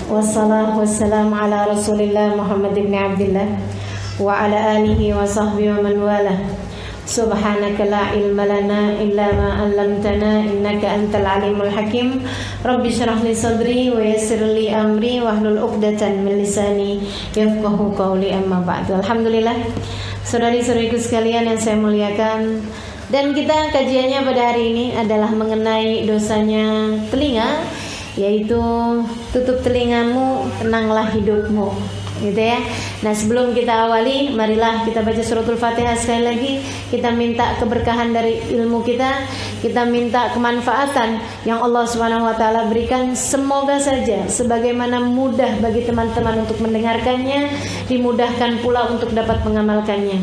Wassalatu wassalamu ala Rasulillah Muhammad ibn Abdillah wa ala alihi wa sahbihi wa man walah. Subhanaka la ilma lana illa ma 'allamtana innaka antal alimul hakim. Rabbi shrah li sadri wa yassir li amri wahlul 'uqdatan min lisani yafqahu qawli, amma ba'du. Alhamdulillah, saudari-saudariku sekalian yang saya muliakan, dan kita kajiannya pada hari ini adalah mengenai dosanya telinga, yaitu tutup telingamu, tenanglah hidupmu, gitu ya. Nah, sebelum kita awali, marilah kita baca suratul Fatihah sekali lagi. Kita minta keberkahan dari ilmu kita minta kemanfaatan yang Allah Subhanahu wa taala berikan. Semoga saja sebagaimana mudah bagi teman-teman untuk mendengarkannya, dimudahkan pula untuk dapat mengamalkannya.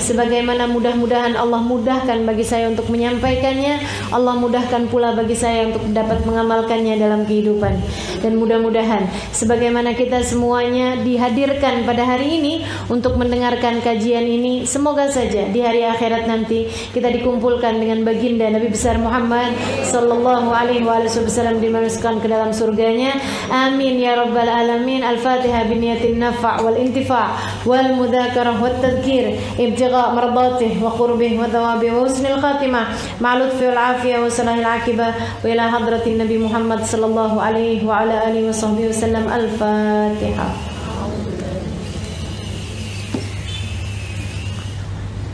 Sebagaimana mudah-mudahan Allah mudahkan bagi saya untuk menyampaikannya, Allah mudahkan pula bagi saya untuk dapat mengamalkannya dalam kehidupan. Dan mudah-mudahan sebagaimana kita semuanya dihadirkan pada hari ini untuk mendengarkan kajian ini, semoga saja di hari akhirat nanti kita dikumpulkan dengan baginda Nabi besar Muhammad sallallahu alaihi wasallam dimasukkan ke dalam surganya. Amin ya rabbal alamin. Al-Fatihah biniyatin nafa' wal intifa' wal mudzakarah wat tadhkir ibtigha' mardatih wa qurbih wa thawabi wa husnil khatimah ma'al lutfi wal afiyah wa salahil aqibah wa ila hadratin Nabi Muhammad sallallahu alaihi wa ala alihi wa sahbihi wasallam. Al-Fatihah.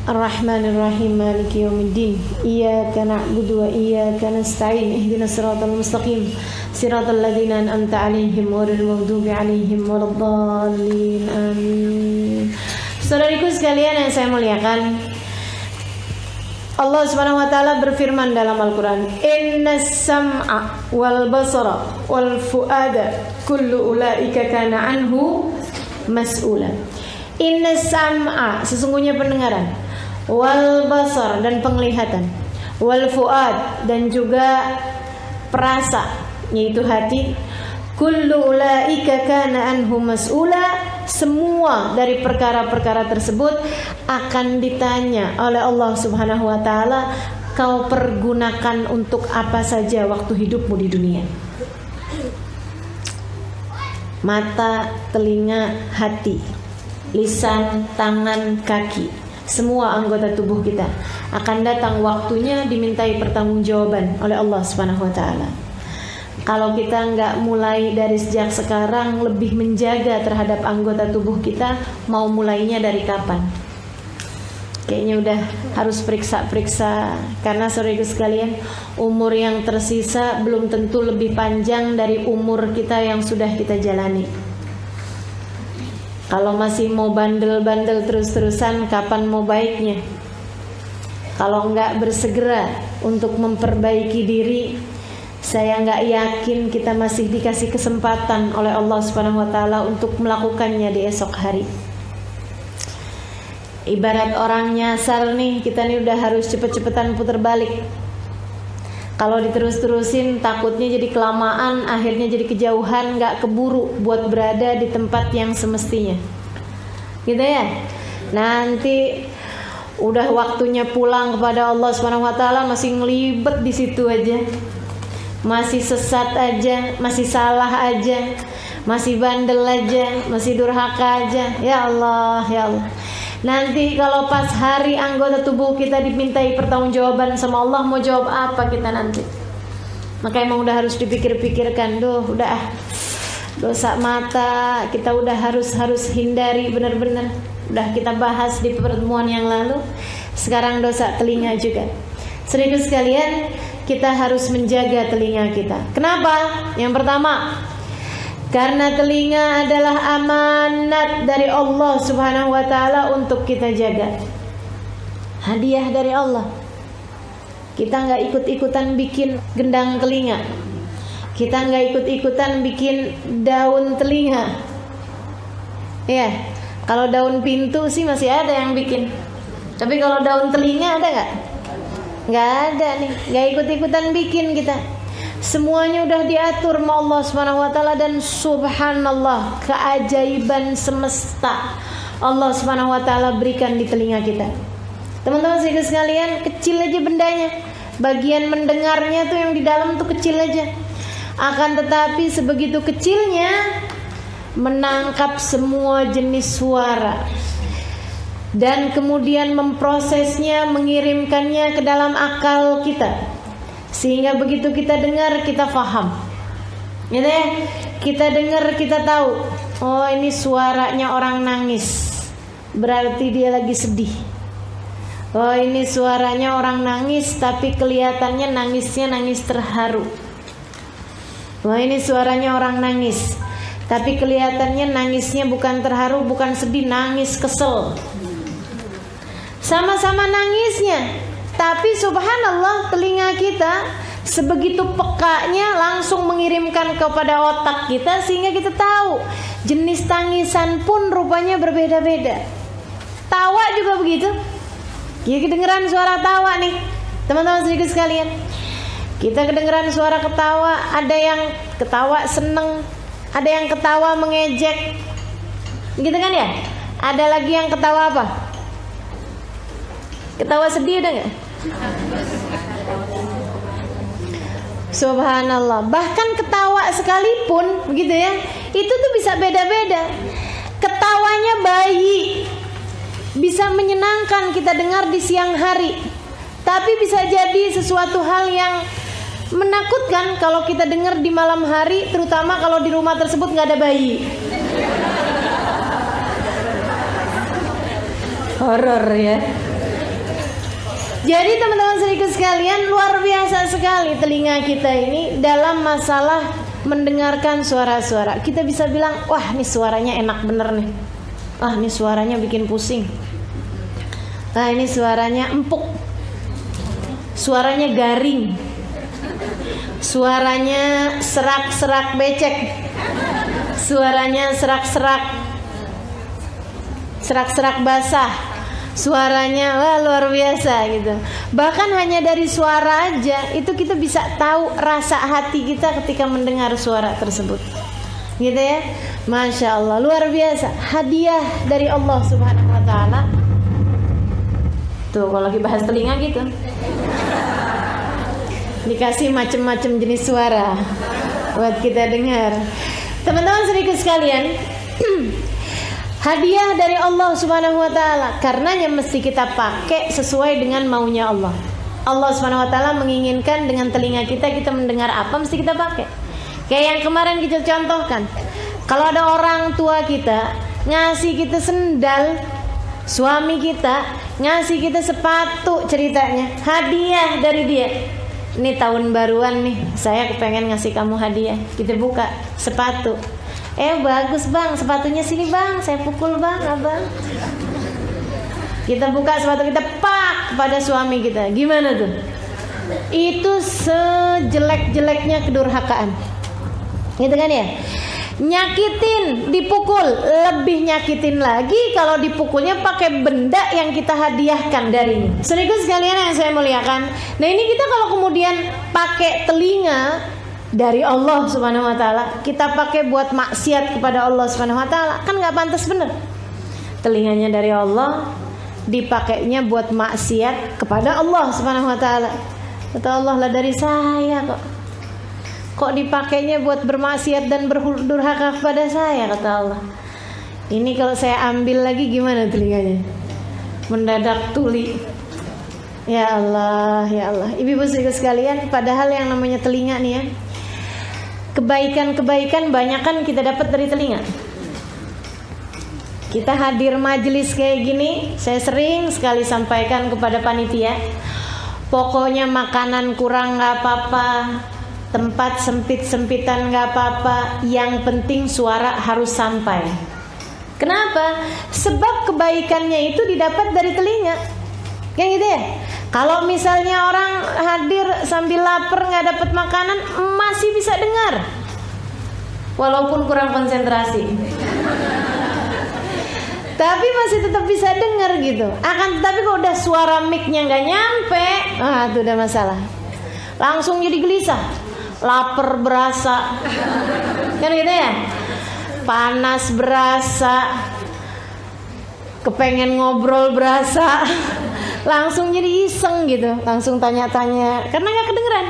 Ar-Rahmanir-Rahim, Maliki yaumiddin. Iyyaka na'budu wa iyyaka nasta'in. Ihdinas siratal mustaqim. Siratal ladzina an'amta 'alaihim ghairil maghdubi 'alaihim waladdallin. Amin. Saudariku sekalian yang saya muliakan, Allah Subhanahu wa taala berfirman dalam Al-Qur'an, "Innas sam'a wal basara wal fuada kullu ulaika kana anhu mas'ula." Innas sam'a, sesungguhnya pendengaran, wal basar, dan penglihatan, wal fuad, dan juga perasa, yaitu hati, kullu ulaika kana anhu mas'ula, semua dari perkara-perkara tersebut akan ditanya oleh Allah Subhanahu wa taala, kau pergunakan untuk apa saja waktu hidupmu di dunia. Mata, telinga, hati, lisan, tangan, kaki, semua anggota tubuh kita akan datang waktunya dimintai pertanggungjawaban oleh Allah Subhanahu wa taala. Kalau kita nggak mulai dari sejak sekarang lebih menjaga terhadap anggota tubuh kita, mau mulainya dari kapan? Kayaknya udah harus periksa-periksa, karena saudaraku sekalian, umur yang tersisa belum tentu lebih panjang dari umur kita yang sudah kita jalani. Kalau masih mau bandel-bandel terus-terusan, kapan mau baiknya? Kalau nggak bersegera untuk memperbaiki diri, saya nggak yakin kita masih dikasih kesempatan oleh Allah Subhanahu wa taala untuk melakukannya di esok hari. Ibarat orang nyasar nih, kita nih udah harus cepet-cepetan putar balik. Kalau diterus-terusin takutnya jadi kelamaan, akhirnya jadi kejauhan, nggak keburu buat berada di tempat yang semestinya, gitu ya. Nanti udah waktunya pulang kepada Allah Subhanahu wa taala masih ngelibet di situ aja, masih sesat aja, masih salah aja, masih bandel aja, masih durhaka aja. Ya Allah, ya Allah. Nanti kalau pas hari anggota tubuh kita dimintai pertanggungjawaban sama Allah, mau jawab apa kita nanti? Maka emang udah harus dipikir-pikirkan. Udah dosa mata kita udah harus hindari benar-benar. Udah kita bahas di pertemuan yang lalu. Sekarang dosa telinga juga. Saudaraku sekalian, kita harus menjaga telinga kita. Kenapa? Yang pertama, karena telinga adalah amanat dari Allah Subhanahu wa taala untuk kita jaga. Hadiah dari Allah. Kita nggak ikut-ikutan bikin gendang telinga. Kita nggak ikut-ikutan bikin daun telinga. Ya, kalau daun pintu sih masih ada yang bikin. Tapi kalau daun telinga ada nggak? Nggak ada nih. Nggak ikut-ikutan bikin kita. Semuanya udah diatur sama Allah Subhanahu wa taala, dan subhanallah, keajaiban semesta Allah Subhanahu wa taala berikan di telinga kita. Teman-teman sekalian, kecil aja bendanya. Bagian mendengarnya tuh yang di dalam tuh kecil aja. Akan tetapi sebegitu kecilnya menangkap semua jenis suara, dan kemudian memprosesnya, mengirimkannya ke dalam akal kita, sehingga begitu kita dengar kita faham, gitu ya. Kita dengar kita tahu, oh ini suaranya orang nangis, berarti dia lagi sedih. Oh ini suaranya orang nangis, tapi kelihatannya nangisnya nangis terharu. Oh ini suaranya orang nangis, tapi kelihatannya nangisnya bukan terharu, bukan sedih, nangis kesel. Sama-sama nangisnya, tapi subhanallah telinga kita sebegitu pekanya langsung mengirimkan kepada otak kita, sehingga kita tahu jenis tangisan pun rupanya berbeda-beda. Tawa juga begitu. Ya, kedengeran suara tawa nih teman-teman sedikit sekalian. Kita kedengeran suara ketawa, ada yang ketawa seneng, ada yang ketawa mengejek, gitu kan ya. Ada lagi yang ketawa apa? Ketawa sedih, ada nggak? Subhanallah. Bahkan ketawa sekalipun, begitu ya, itu tuh bisa beda-beda. Ketawanya bayi bisa menyenangkan kita dengar di siang hari, tapi bisa jadi sesuatu hal yang menakutkan kalau kita dengar di malam hari, terutama kalau di rumah tersebut nggak ada bayi. Horor ya. Jadi teman-teman sedikit sekalian, luar biasa sekali telinga kita ini dalam masalah mendengarkan suara-suara. Kita bisa bilang, wah ini suaranya enak bener nih. Wah ini suaranya bikin pusing. Nah ini suaranya empuk. Suaranya garing. Suaranya serak-serak becek. Suaranya serak-serak basah. Suaranya wah luar biasa gitu. Bahkan hanya dari suara aja itu kita bisa tahu rasa hati kita ketika mendengar suara tersebut, gitu ya. Masya Allah, luar biasa. Hadiah dari Allah Subhanahu Wa Taala. Tuh kalau lagi bahas telinga gitu, dikasih macam-macam jenis suara buat kita dengar. Teman-teman sedikit sekalian, hadiah dari Allah Subhanahu Wa Taala. Karenanya mesti kita pakai sesuai dengan maunya Allah. Allah Subhanahu Wa Taala menginginkan dengan telinga kita mendengar apa, mesti kita pakai. Kayak yang kemarin kita contohkan, kalau ada orang tua kita ngasih kita sendal, suami kita ngasih kita sepatu, ceritanya hadiah dari dia. Ini tahun baruan nih, saya kepengen ngasih kamu hadiah. Kita buka sepatu. Bagus bang, sepatunya sini bang, saya pukul bang, abang. Kita buka sepatu kita, pak, pada suami kita. Gimana tuh? Itu sejelek-jeleknya kedurhakaan, gitu kan ya? Nyakitin, dipukul, lebih nyakitin lagi kalau dipukulnya pakai benda yang kita hadiahkan darinya. Saudaraku sekalian yang saya muliakan, nah ini kita kalau kemudian pakai telinga dari Allah Subhanahu Wa Taala, kita pakai buat maksiat kepada Allah Subhanahu Wa Taala, kan nggak pantas bener. Telinganya dari Allah, dipakainya buat maksiat kepada Allah Subhanahu Wa Taala. Kata Allah, lah dari saya kok dipakainya buat bermaksiat dan berdurhaka kepada saya, kata Allah. Ini kalau saya ambil lagi gimana telinganya? Mendadak tuli. Ya Allah, ya Allah. Ibu-ibu sekalian, padahal yang namanya telinga nih ya, kebaikan-kebaikan banyak kan kita dapat dari telinga. Kita hadir majelis kayak gini, saya sering sekali sampaikan kepada panitia, pokoknya makanan kurang gak apa-apa, tempat sempit-sempitan gak apa-apa, yang penting suara harus sampai. Kenapa? Sebab kebaikannya itu didapat dari telinga, kayak gitu ya. Kalau misalnya orang hadir sambil lapar gak dapat makanan, masih bisa dengar walaupun kurang konsentrasi, tapi masih tetap bisa dengar gitu. Akan tetapi kalau udah suara mic-nya gak nyampe, itu udah masalah. Langsung jadi gelisah, lapar berasa, kan gitu ya, panas berasa, kepengen ngobrol berasa, langsung jadi iseng gitu, langsung tanya-tanya karena gak kedengeran.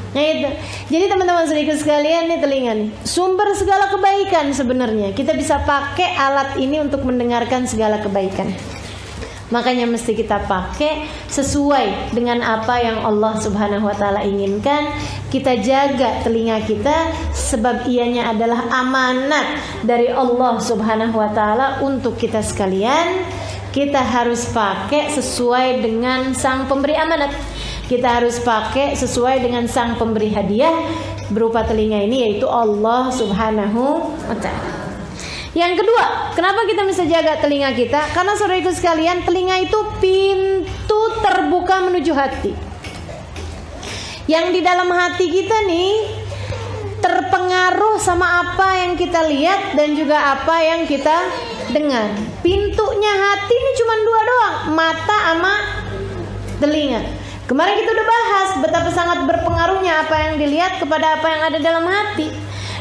Nah itu. Jadi teman-teman saudaraku sekalian, nih telinga nih sumber segala kebaikan sebenarnya. Kita bisa pakai alat ini untuk mendengarkan segala kebaikan. Makanya mesti kita pakai sesuai dengan apa yang Allah Subhanahu wa taala inginkan. Kita jaga telinga kita sebab ianya adalah amanat dari Allah Subhanahu wa taala untuk kita sekalian. Kita harus pakai sesuai dengan sang pemberi amanat. Kita harus pakai sesuai dengan sang pemberi hadiah berupa telinga ini, yaitu Allah Subhanahu wa ta'ala. Yang kedua, kenapa kita bisa jaga telinga kita? Karena saudaraku sekalian, telinga itu pintu terbuka menuju hati. Yang di dalam hati kita nih terpengaruh sama apa yang kita lihat dan juga apa yang kita dengar. Pintunya hati ini cuma dua doang, mata sama telinga. Kemarin kita udah bahas betapa sangat berpengaruhnya apa yang dilihat kepada apa yang ada dalam hati.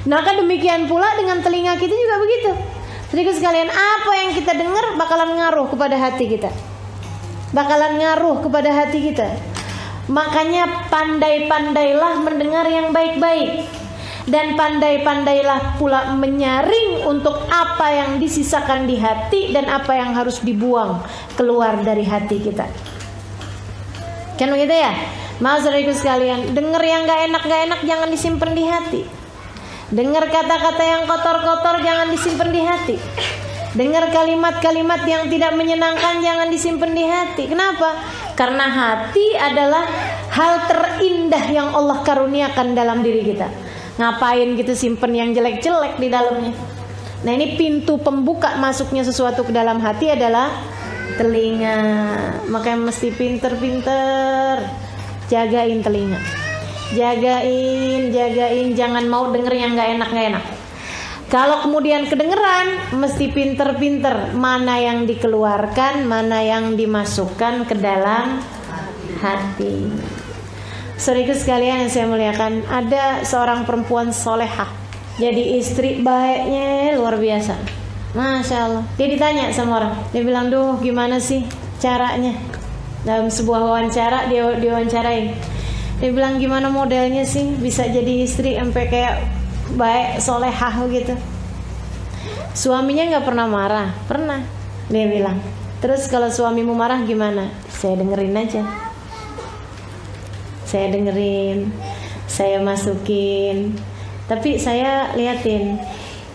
Maka demikian pula dengan telinga kita juga begitu. Jadi sekalian, apa yang kita dengar bakalan ngaruh kepada hati kita. Bakalan ngaruh kepada hati kita. Makanya pandai-pandailah mendengar yang baik-baik. Dan pandai-pandailah pula menyaring untuk apa yang disisakan di hati dan apa yang harus dibuang keluar dari hati kita. Kan begitu ya? Maaf saudaraku sekalian, dengar yang gak enak jangan disimpan di hati. Dengar kata-kata yang kotor-kotor jangan disimpan di hati. Dengar kalimat-kalimat yang tidak menyenangkan jangan disimpan di hati. Kenapa? Karena hati adalah hal terindah yang Allah karuniakan dalam diri kita. Ngapain gitu simpen yang jelek-jelek di dalamnya? Nah ini pintu pembuka masuknya sesuatu ke dalam hati adalah telinga. Makanya mesti pinter-pinter jagain telinga. Jagain, jangan mau denger yang gak enak. Kalau kemudian kedengeran, mesti pinter-pinter mana yang dikeluarkan, mana yang dimasukkan ke dalam hati. Saudaraku sekalian yang saya muliakan, ada seorang perempuan solehah, jadi istri baiknya luar biasa, Masya Allah. Dia ditanya sama orang, dia bilang, duh gimana sih caranya? Dalam sebuah wawancara dia diwawancarain. Dia bilang, gimana modelnya sih bisa jadi istri sampai kayak baik solehah gitu? Suaminya nggak pernah marah. Pernah, dia bilang. Terus kalau suamimu marah gimana? Saya dengerin aja. Saya dengerin, saya masukin, tapi saya liatin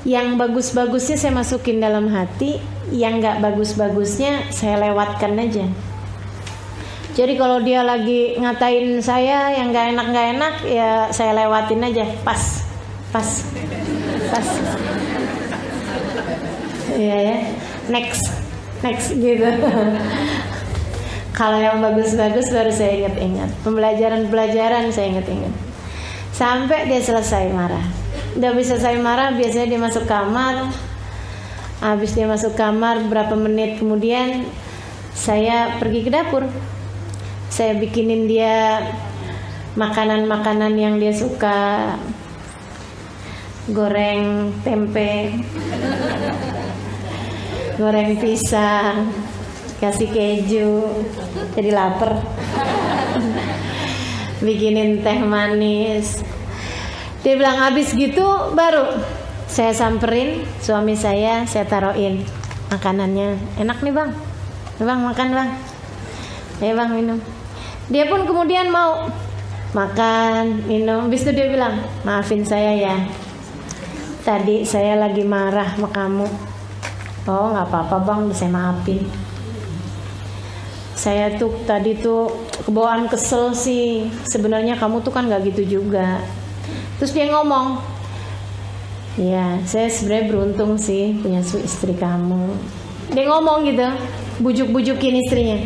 yang bagus-bagusnya saya masukin dalam hati, yang nggak bagus-bagusnya saya lewatkan aja. Jadi kalau dia lagi ngatain saya yang nggak enak ya saya lewatin aja, pas. Iya ya, next gitu. Kalau yang bagus-bagus baru saya ingat-ingat. Pembelajaran saya ingat-ingat. Sampai dia selesai marah. Udah bisa selesai marah, biasanya dia masuk kamar. Habis dia masuk kamar, berapa menit kemudian saya pergi ke dapur. Saya bikinin dia makanan-makanan yang dia suka. Goreng tempe, goreng pisang, kasih keju, jadi lapar. Bikinin teh manis. Dia bilang habis gitu baru saya samperin suami saya taruhin makanannya. Enak nih bang, makan bang. Ayo bang minum. Dia pun kemudian mau makan, minum. Habis itu dia bilang, maafin saya ya, tadi saya lagi marah sama kamu. Oh nggak apa-apa bang, bisa maafin. Saya tuh tadi tuh kebawaan kesel sih. Sebenarnya kamu tuh kan nggak gitu juga. Terus dia ngomong, ya saya sebenarnya beruntung sih punya istri kamu. Dia ngomong gitu, bujuk-bujukin istrinya.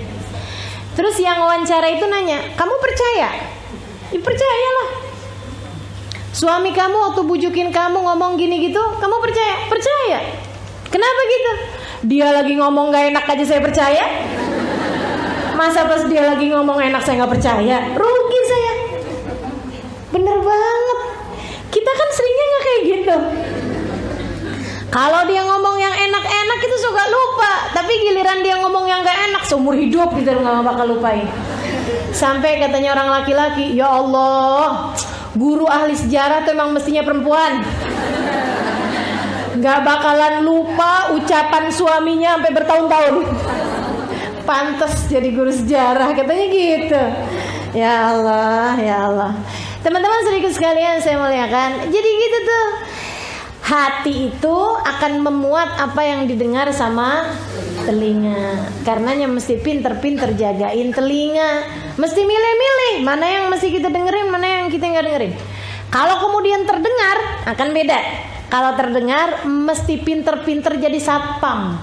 Terus yang wawancara itu nanya, kamu percaya? Ya percayalah. Suami kamu waktu bujukin kamu ngomong gini gitu, kamu percaya? Percaya. Kenapa gitu? Dia lagi ngomong gak enak aja saya percaya. Masa pas dia lagi ngomong enak saya gak percaya? Rugi saya. Bener banget. Kita kan seringnya gak kayak gitu. Kalau dia ngomong yang enak-enak itu suka lupa. Tapi giliran dia ngomong yang gak enak seumur hidup kita gak bakal lupain. Sampai katanya orang laki-laki, ya Allah, Guru ahli sejarah tuh emang mestinya perempuan. Gak bakalan lupa ucapan suaminya sampai bertahun-tahun. Pantes jadi guru sejarah, katanya gitu. Ya Allah, ya Allah. Teman-teman saudaraku sekalian saya muliakan. Jadi gitu tuh. Hati itu akan memuat apa yang didengar sama telinga. Karenanya mesti pinter-pinter jagain telinga. Mesti milih-milih mana yang mesti kita dengerin, mana yang kita nggak dengerin. Kalau kemudian terdengar akan beda. Kalau terdengar mesti pinter-pinter jadi satpam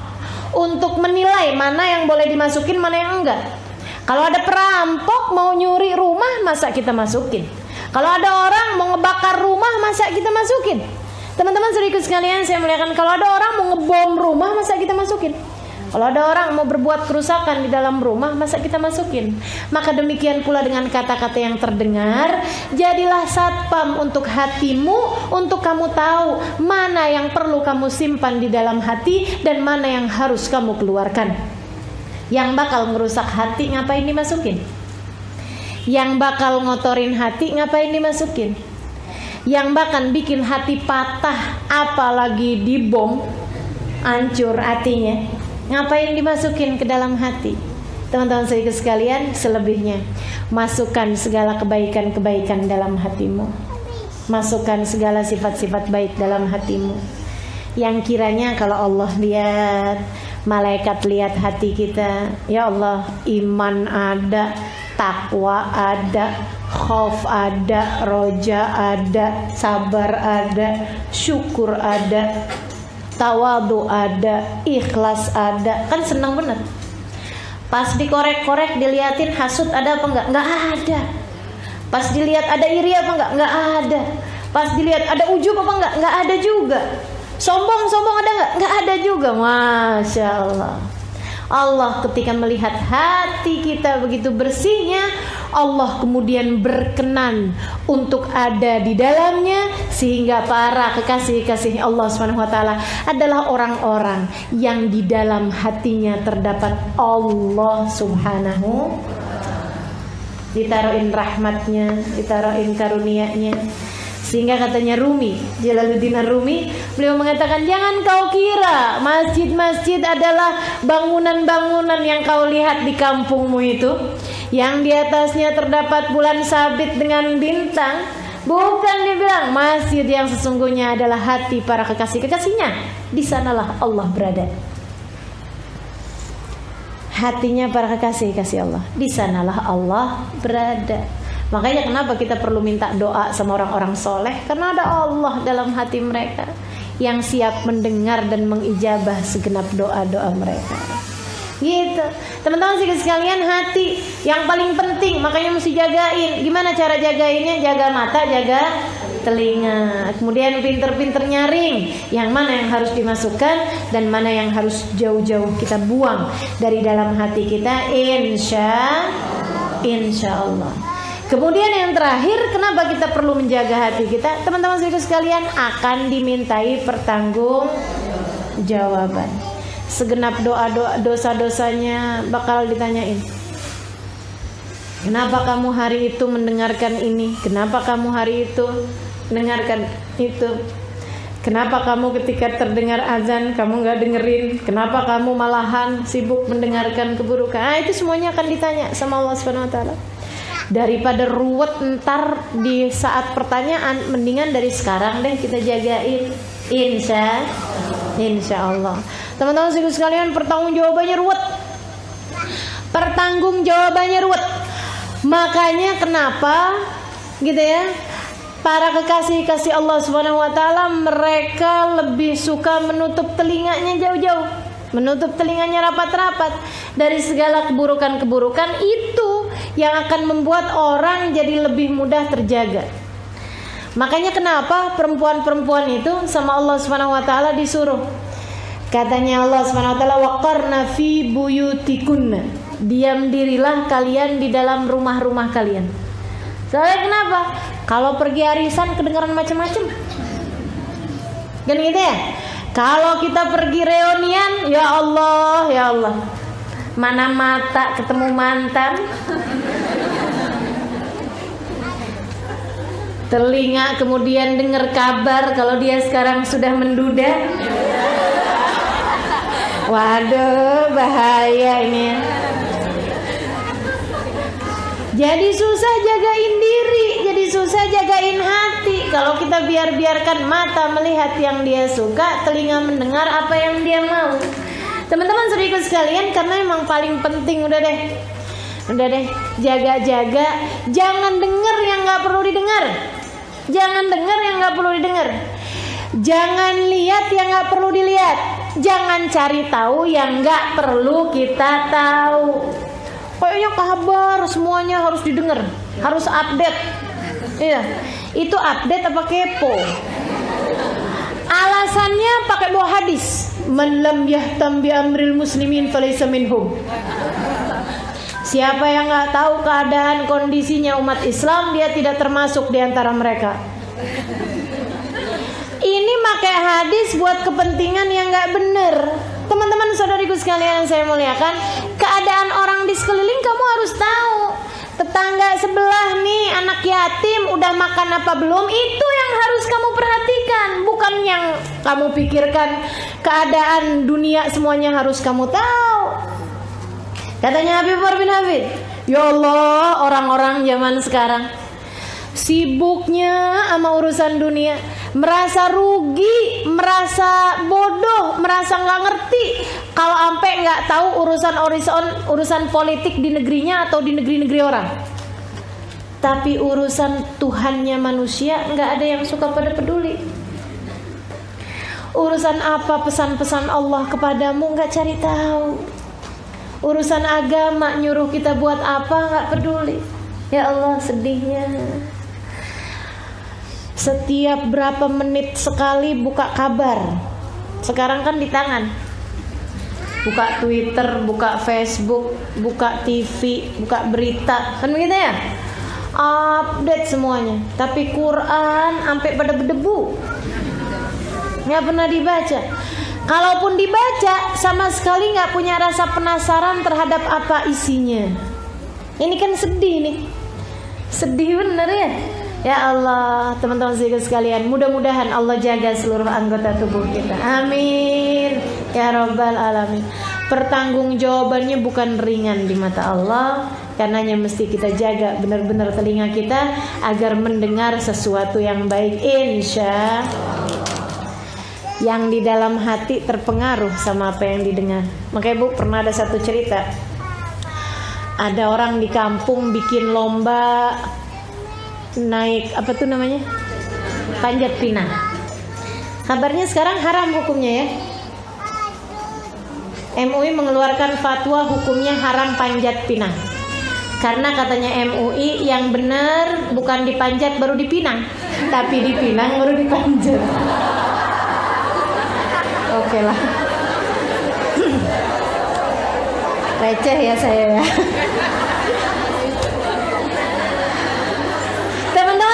untuk menilai mana yang boleh dimasukin, mana yang enggak. Kalau ada perampok mau nyuri rumah, masa kita masukin? Kalau ada orang mau ngebakar rumah, masa kita masukin? Teman-teman saudaraku sekalian saya muliakan, kalau ada orang mau ngebom rumah, masa kita masukin? Kalau ada orang mau berbuat kerusakan di dalam rumah, masa kita masukin? Maka demikian pula dengan kata-kata yang terdengar, jadilah satpam untuk hatimu, untuk kamu tahu mana yang perlu kamu simpan di dalam hati dan mana yang harus kamu keluarkan. Yang bakal merusak hati ngapain dimasukin? Yang bakal ngotorin hati ngapain dimasukin? Yang bahkan bikin hati patah, apalagi dibom, hancur hatinya, ngapain dimasukin ke dalam hati? Teman-teman saya sekalian, selebihnya masukkan segala kebaikan-kebaikan dalam hatimu. Masukkan segala sifat-sifat baik dalam hatimu. Yang kiranya kalau Allah lihat, malaikat lihat hati kita, ya Allah, iman ada, takwa ada, khauf ada, roja ada, sabar ada, syukur ada, tawadu ada, ikhlas ada. Kan senang bener. Pas dikorek-korek, diliatin hasud ada apa enggak? Enggak ada. Pas dilihat ada iri apa enggak? Enggak ada. Pas dilihat ada ujub apa enggak? Enggak ada juga. Sombong ada enggak? Enggak ada juga. Masya Allah. Allah ketika melihat hati kita begitu bersihnya, Allah kemudian berkenan untuk ada di dalamnya, sehingga para kekasih-kekasih Allah SWT adalah orang-orang yang di dalam hatinya terdapat Allah Subhanahu, ditaruhin rahmatnya, ditaruhin karunia-Nya. Sehingga katanya Rumi, Jalaluddin Ar-Rumi, beliau mengatakan, jangan kau kira masjid-masjid adalah bangunan-bangunan yang kau lihat di kampungmu itu, yang di atasnya terdapat bulan sabit dengan bintang. Bukan, dia bilang, masjid yang sesungguhnya adalah hati para kekasih-kekasihnya. Di sanalah Allah berada. Hatinya para kekasih-kekasih Allah, di sanalah Allah berada. Makanya kenapa kita perlu minta doa sama orang-orang soleh? Karena ada Allah dalam hati mereka yang siap mendengar dan mengijabah segenap doa-doa mereka. Gitu. Teman-teman sekalian, hati yang paling penting, makanya mesti jagain. Gimana cara jagainnya? Jaga mata, jaga telinga. Kemudian pinter-pinter nyaring yang mana yang harus dimasukkan dan mana yang harus jauh-jauh kita buang dari dalam hati kita. Insya Allah. Kemudian yang terakhir, kenapa kita perlu menjaga hati kita? Teman-teman sekalian, akan dimintai pertanggungjawaban. Segenap doa-doa, dosa-dosanya bakal ditanyain. Kenapa kamu hari itu mendengarkan ini? Kenapa kamu hari itu mendengarkan itu? Kenapa kamu ketika terdengar azan kamu gak dengerin? Kenapa kamu malahan sibuk mendengarkan keburukan? Itu semuanya akan ditanya sama Allah Subhanahu Wa Taala. Daripada ruwet ntar di saat pertanyaan, mendingan dari sekarang deh kita jagain. Insya Allah. Teman-teman sekalian, pertanggungjawabannya ruwet. Makanya kenapa gitu ya, para kekasih-kasih Allah Subhanahu Wa Taala mereka lebih suka menutup telinganya jauh-jauh, menutup telinganya rapat-rapat dari segala keburukan-keburukan itu yang akan membuat orang jadi lebih mudah terjaga. Makanya kenapa perempuan-perempuan itu sama Allah Subhanahu Wa Taala disuruh, katanya Allah Subhanahu Wa Taala, waqarna fi buyutikunna, diam dirilah kalian di dalam rumah-rumah kalian. Soalnya kenapa? Kalau pergi arisan kedengaran macam-macam, kan gitu ya. Kalau kita pergi reunian, ya Allah, mana mata ketemu mantan. Telinga kemudian dengar kabar kalau dia sekarang sudah menduda. Waduh, bahaya ini ya. Jadi susah jagain diri, jadi susah jagain hati. Kalau kita biarkan mata melihat yang dia suka, telinga mendengar apa yang dia mau. Teman-teman saudaraku sekalian, karena emang paling penting udah deh, jaga-jaga. Jangan dengar yang nggak perlu didengar. Jangan dengar yang nggak perlu didengar. Jangan lihat yang nggak perlu dilihat. Jangan cari tahu yang nggak perlu kita tahu. Kayaknya kabar semuanya harus didengar, harus update. Iya, itu update apa kepo? Alasannya pakai bawa hadis, man lam yahtam bi amril muslimin falaysa minhum. Siapa yang nggak tahu keadaan kondisinya umat Islam, dia tidak termasuk di antara mereka. Ini pakai hadis buat kepentingan yang nggak benar. Teman-teman saudariku sekalian yang saya muliakan, keadaan orang di sekeliling kamu harus tahu. Tetangga sebelah nih anak yatim udah makan apa belum, itu yang harus kamu perhatikan, bukan yang kamu pikirkan. Keadaan dunia semuanya harus kamu tahu. Katanya Habib Umar bin Hafid, ya Allah, orang-orang zaman sekarang sibuknya sama urusan dunia, merasa rugi, merasa bodoh, merasa nggak ngerti kalau sampai nggak tahu urusan politik di negerinya atau di negeri-negeri orang. Tapi urusan Tuhannya manusia nggak ada yang suka pada peduli. Urusan apa pesan-pesan Allah kepadamu nggak cari tahu. Urusan agama nyuruh kita buat apa nggak peduli. Ya Allah, sedihnya. Setiap berapa menit sekali buka kabar. Sekarang kan di tangan. Buka Twitter, buka Facebook, buka TV, buka berita. Kan begitu ya? Update semuanya. Tapi Quran sampai pada berdebu. Nggak pernah dibaca. Kalaupun dibaca, sama sekali nggak punya rasa penasaran terhadap apa isinya. Ini kan sedih nih. Sedih bener ya. Ya Allah, teman-teman sekalian, mudah-mudahan Allah jaga seluruh anggota tubuh kita. Amin ya Rabbal Alamin. Pertanggungjawabannya bukan ringan di mata Allah. Karenanya mesti kita jaga benar-benar telinga kita agar mendengar sesuatu yang baik, insya yang di dalam hati terpengaruh sama apa yang didengar. Makanya Bu, pernah ada satu cerita. Ada orang di kampung bikin lomba naik apa tuh namanya, panjat pinang. Kabarnya sekarang haram hukumnya ya. MUI mengeluarkan fatwa hukumnya haram panjat pinang. Karena katanya MUI yang benar bukan dipanjat baru dipinang, tapi dipinang baru dipanjat. Oke lah. Receh ya saya ya.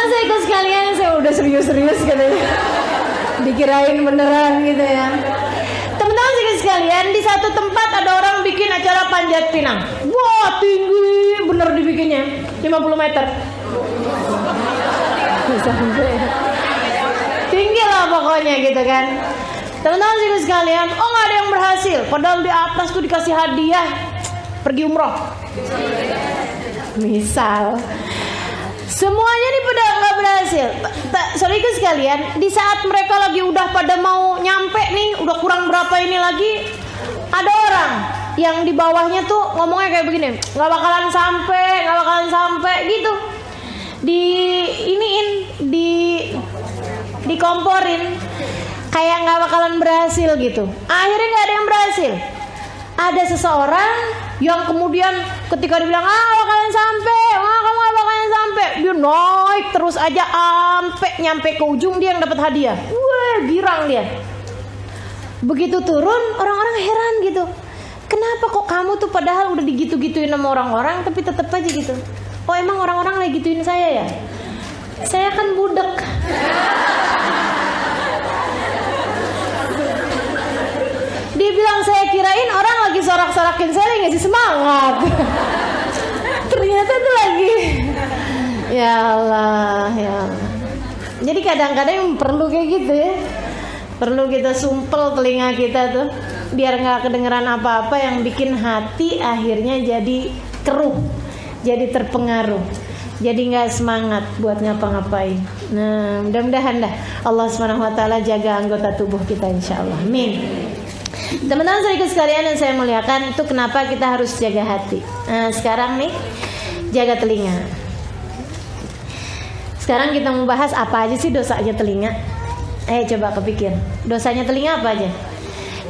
Saya ikut sekalian, saya udah serius-serius katanya, dikirain beneran gitu ya. Teman-teman saya ikut sekalian, di satu tempat ada orang bikin acara panjat pinang. Wah, tinggi bener dibikinnya, 50 meter. Sampai tinggi lah pokoknya gitu kan. Teman-teman saya ikut sekalian, oh nggak ada yang berhasil, padahal di atas tuh dikasih hadiah pergi umroh misal. Semuanya nih pada nggak berhasil. Saudaraku sekalian, di saat mereka lagi udah pada mau nyampe nih, udah kurang berapa ini lagi, ada orang yang di bawahnya tuh ngomongnya kayak begini, nggak bakalan sampai gitu. Dikomporin kayak nggak bakalan berhasil gitu. Akhirnya nggak ada yang berhasil. Ada seseorang yang kemudian ketika dibilang bakalan sampai, kamu nggak bakalan sampai, dia naik terus aja sampai nyampe ke ujung, dia yang dapat hadiah. Wah, girang dia. Begitu turun, orang-orang heran gitu. Kenapa kok kamu tuh padahal udah digitu-gituin sama orang-orang tapi tetap aja gitu. Oh, emang orang-orang lagi gituin saya ya? Saya kan budak. Dia bilang, saya kirain orang lagi sorak-sorakin saya, lagi ngasih semangat. Ternyata tuh lagi. Ya Allah, ya Allah. Jadi kadang-kadang perlu kayak gitu ya. Perlu kita sumpel telinga kita tuh biar nggak kedengeran apa-apa yang bikin hati akhirnya jadi keruh, jadi terpengaruh, jadi nggak semangat buat ngapa-ngapain. Nah, mudah-mudahan dah Allah SWT jaga anggota tubuh kita, insyaallah. Amin. Teman-teman saudaraku sekalian yang saya muliakan, itu kenapa kita harus jaga hati. Nah, sekarang nih jaga telinga. Sekarang kita mau bahas apa aja sih dosanya telinga. Coba kepikir, dosanya telinga apa aja?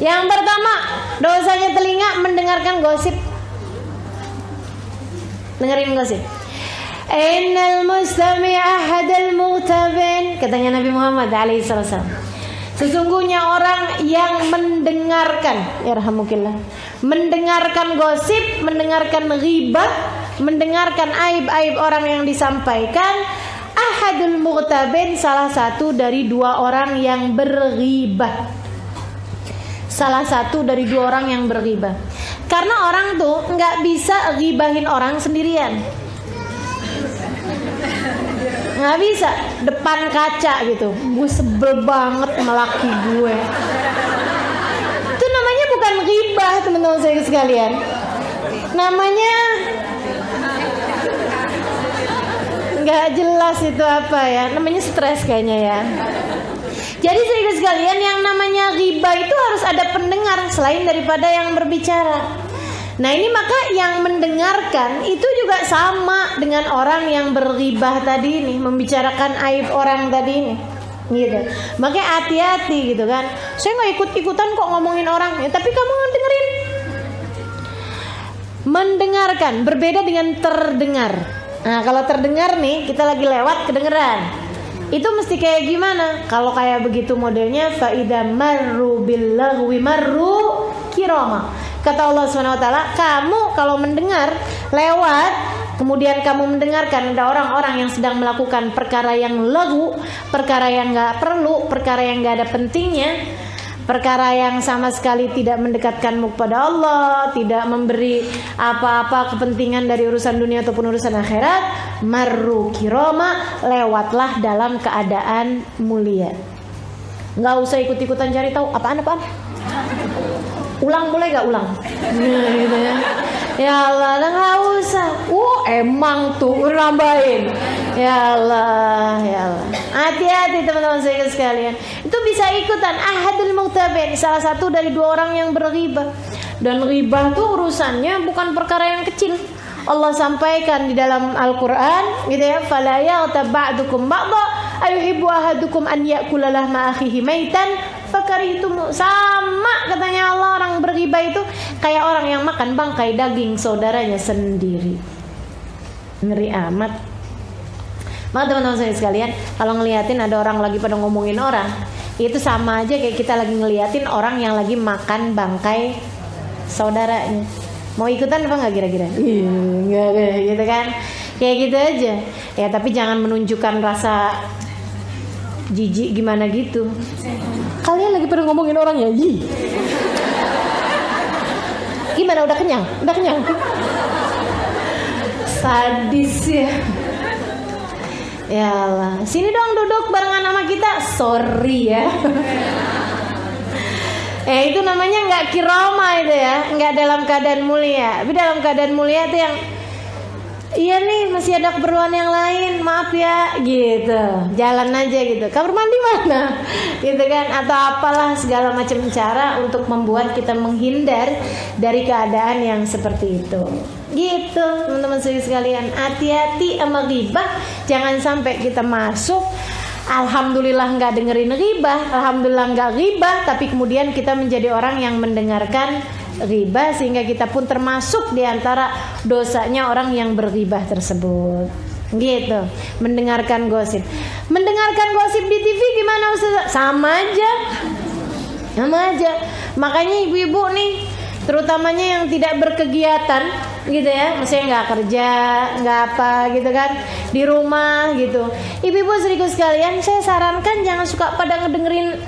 Yang pertama, dosanya telinga mendengarkan gosip. Dengerin gosip. Innal mustami'a ahadal mughtabin, katanya Nabi Muhammad alaihissalam. Sesungguhnya orang yang mendengarkan, yarhamukillah, mendengarkan gosip, mendengarkan ghibah, mendengarkan aib-aib orang yang disampaikan, ahadul mughtabin, salah satu dari dua orang yang berghibah. Salah satu dari dua orang yang berghibah. Karena orang tuh nggak bisa ghibahin orang sendirian. Nggak bisa depan kaca gitu. Gue sebel banget sama laki gue. Itu namanya bukan ghibah, teman-teman saya sekalian. Namanya nggak jelas itu apa ya. Namanya stres kayaknya ya. Jadi saudara sekalian, yang namanya ghibah itu harus ada pendengar selain daripada yang berbicara. Nah ini maka yang mendengarkan itu juga sama dengan orang yang berghibah tadi ini, membicarakan aib orang tadi ini, gitu. Makanya hati-hati gitu kan. Saya nggak ikut-ikutan kok ngomongin orang, ya, tapi kamu dengerin. Mendengarkan berbeda dengan terdengar. Nah kalau terdengar nih, kita lagi lewat kedengeran. Itu mesti kayak gimana? Kalau kayak begitu modelnya, faida marru billagwi marru kirama. Kata Allah SWT, kamu kalau mendengar lewat, kemudian kamu mendengarkan ada orang-orang yang sedang melakukan perkara yang lagu, perkara yang gak perlu, perkara yang gak ada pentingnya, perkara yang sama sekali tidak mendekatkanmu kepada Allah, tidak memberi apa-apa kepentingan dari urusan dunia ataupun urusan akhirat, marru kirama, lewatlah dalam keadaan mulia. Nggak usah ikut-ikutan cari tahu apaan-apaan. Ulang boleh gak ulang? Gitu ya. Ya Allah, nggak usah. Emang tuh nambahin. Ya Allah, ya Allah. Hati-hati teman-teman saya sekalian. Itu bisa ikutan ahadul mughtabin, salah satu dari dua orang yang berghibah. Dan ghibah tuh urusannya bukan perkara yang kecil. Allah sampaikan di dalam Al-Qur'an, gitu ya, fala yaghtab ba'dukum ba'dha ayuhibbu ahadukum an ya'kula lahma akhihi maitan fakaritum. Sama katanya Allah, orang berghibah itu kayak orang yang makan bangkai daging saudaranya sendiri. Ngeri amat. Maka teman-teman saya sekalian, kalau ngeliatin ada orang lagi pada ngomongin orang, itu sama aja kayak kita lagi ngeliatin orang yang lagi makan bangkai saudaranya. Mau ikutan apa nggak kira-kira? Nggak, gitu kan? Kayak gitu aja. Ya tapi jangan menunjukkan rasa jijik gimana gitu. Kalian lagi pada ngomongin orang ya? Gimana, udah kenyang? Udah kenyang? Sadis ya. Ya Allah, sini dong duduk barengan sama kita. Sorry ya. Itu namanya nggak kiroma itu ya, nggak dalam keadaan mulia. Tapi dalam keadaan mulia itu yang iya nih masih ada keperluan yang lain, maaf ya, gitu. Jalan aja gitu. Kamar mandi mana? Gitu kan? Atau apalah segala macam cara untuk membuat kita menghindar dari keadaan yang seperti itu. Gitu, teman-teman sekalian. Hati-hati sama ghibah. Jangan sampai kita masuk, alhamdulillah nggak dengerin ghibah, alhamdulillah nggak ghibah, tapi kemudian kita menjadi orang yang mendengarkan ghibah, sehingga kita pun termasuk di antara dosanya orang yang berghibah tersebut. Gitu, mendengarkan gosip. Mendengarkan gosip di TV gimana Ustaz? Sama aja. Sama aja. Makanya ibu-ibu nih, terutamanya yang tidak berkegiatan gitu ya, maksudnya nggak kerja, nggak apa gitu kan, di rumah gitu. Ibu-ibu serius sekalian, saya sarankan jangan suka pada ngedengerin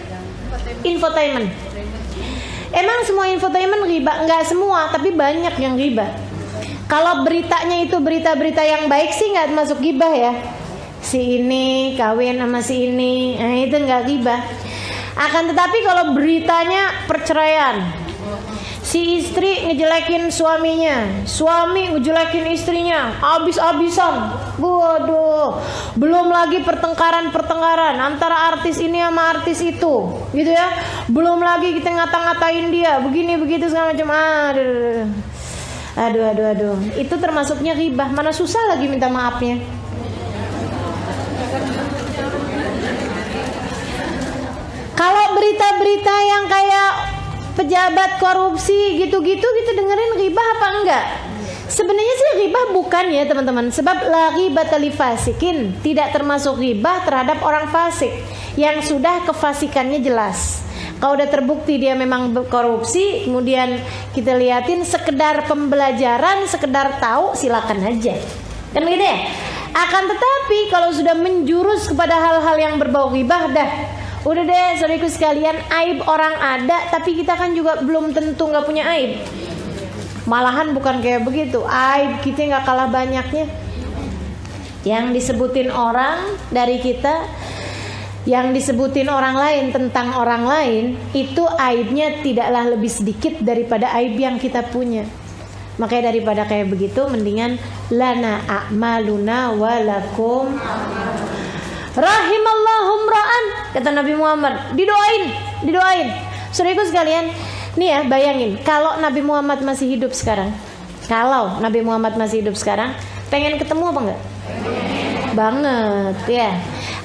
infotainment. Emang semua infotainment ghibah? Nggak semua, tapi banyak yang ghibah. Kalau beritanya itu berita-berita yang baik sih nggak masuk ghibah ya. si ini kawin sama si ini, nah itu nggak ghibah. Akan tetapi kalau beritanya perceraian, si istri ngejelekin suaminya, suami ngejelekin istrinya, abis-abisan, waduh, belum lagi pertengkaran antara artis ini sama artis itu, gitu ya, belum lagi kita ngata-ngatain dia, begini begitu segala macam, aduh, itu termasuknya ghibah. Mana susah lagi minta maafnya. Kalau berita-berita yang kayak pejabat korupsi gitu-gitu kita dengerin ghibah apa enggak? Sebenarnya sih ghibah bukan ya teman-teman. Sebab la ghibata li fasikin, tidak termasuk ghibah terhadap orang fasik yang sudah kefasikannya jelas. Kalau udah terbukti dia memang korupsi, kemudian kita liatin sekedar pembelajaran, sekedar tahu, silakan aja. Kan begitu ya? Akan tetapi kalau sudah menjurus kepada hal-hal yang berbau ghibah, udah deh saudariku sekalian, aib orang ada, tapi kita kan juga belum tentu nggak punya aib. Malahan bukan kayak begitu, aib kita nggak kalah banyaknya. Yang disebutin orang dari kita, yang disebutin orang lain tentang orang lain, itu aibnya tidaklah lebih sedikit daripada aib yang kita punya. Makanya daripada kayak begitu, mendingan lana a'maluna walakum rahimallahum ra'an, kata Nabi Muhammad. Didoain. Saudaraku sekalian, nih ya, bayangin kalau Nabi Muhammad masih hidup sekarang. Kalau Nabi Muhammad masih hidup sekarang, pengen ketemu apa enggak? Banget ya.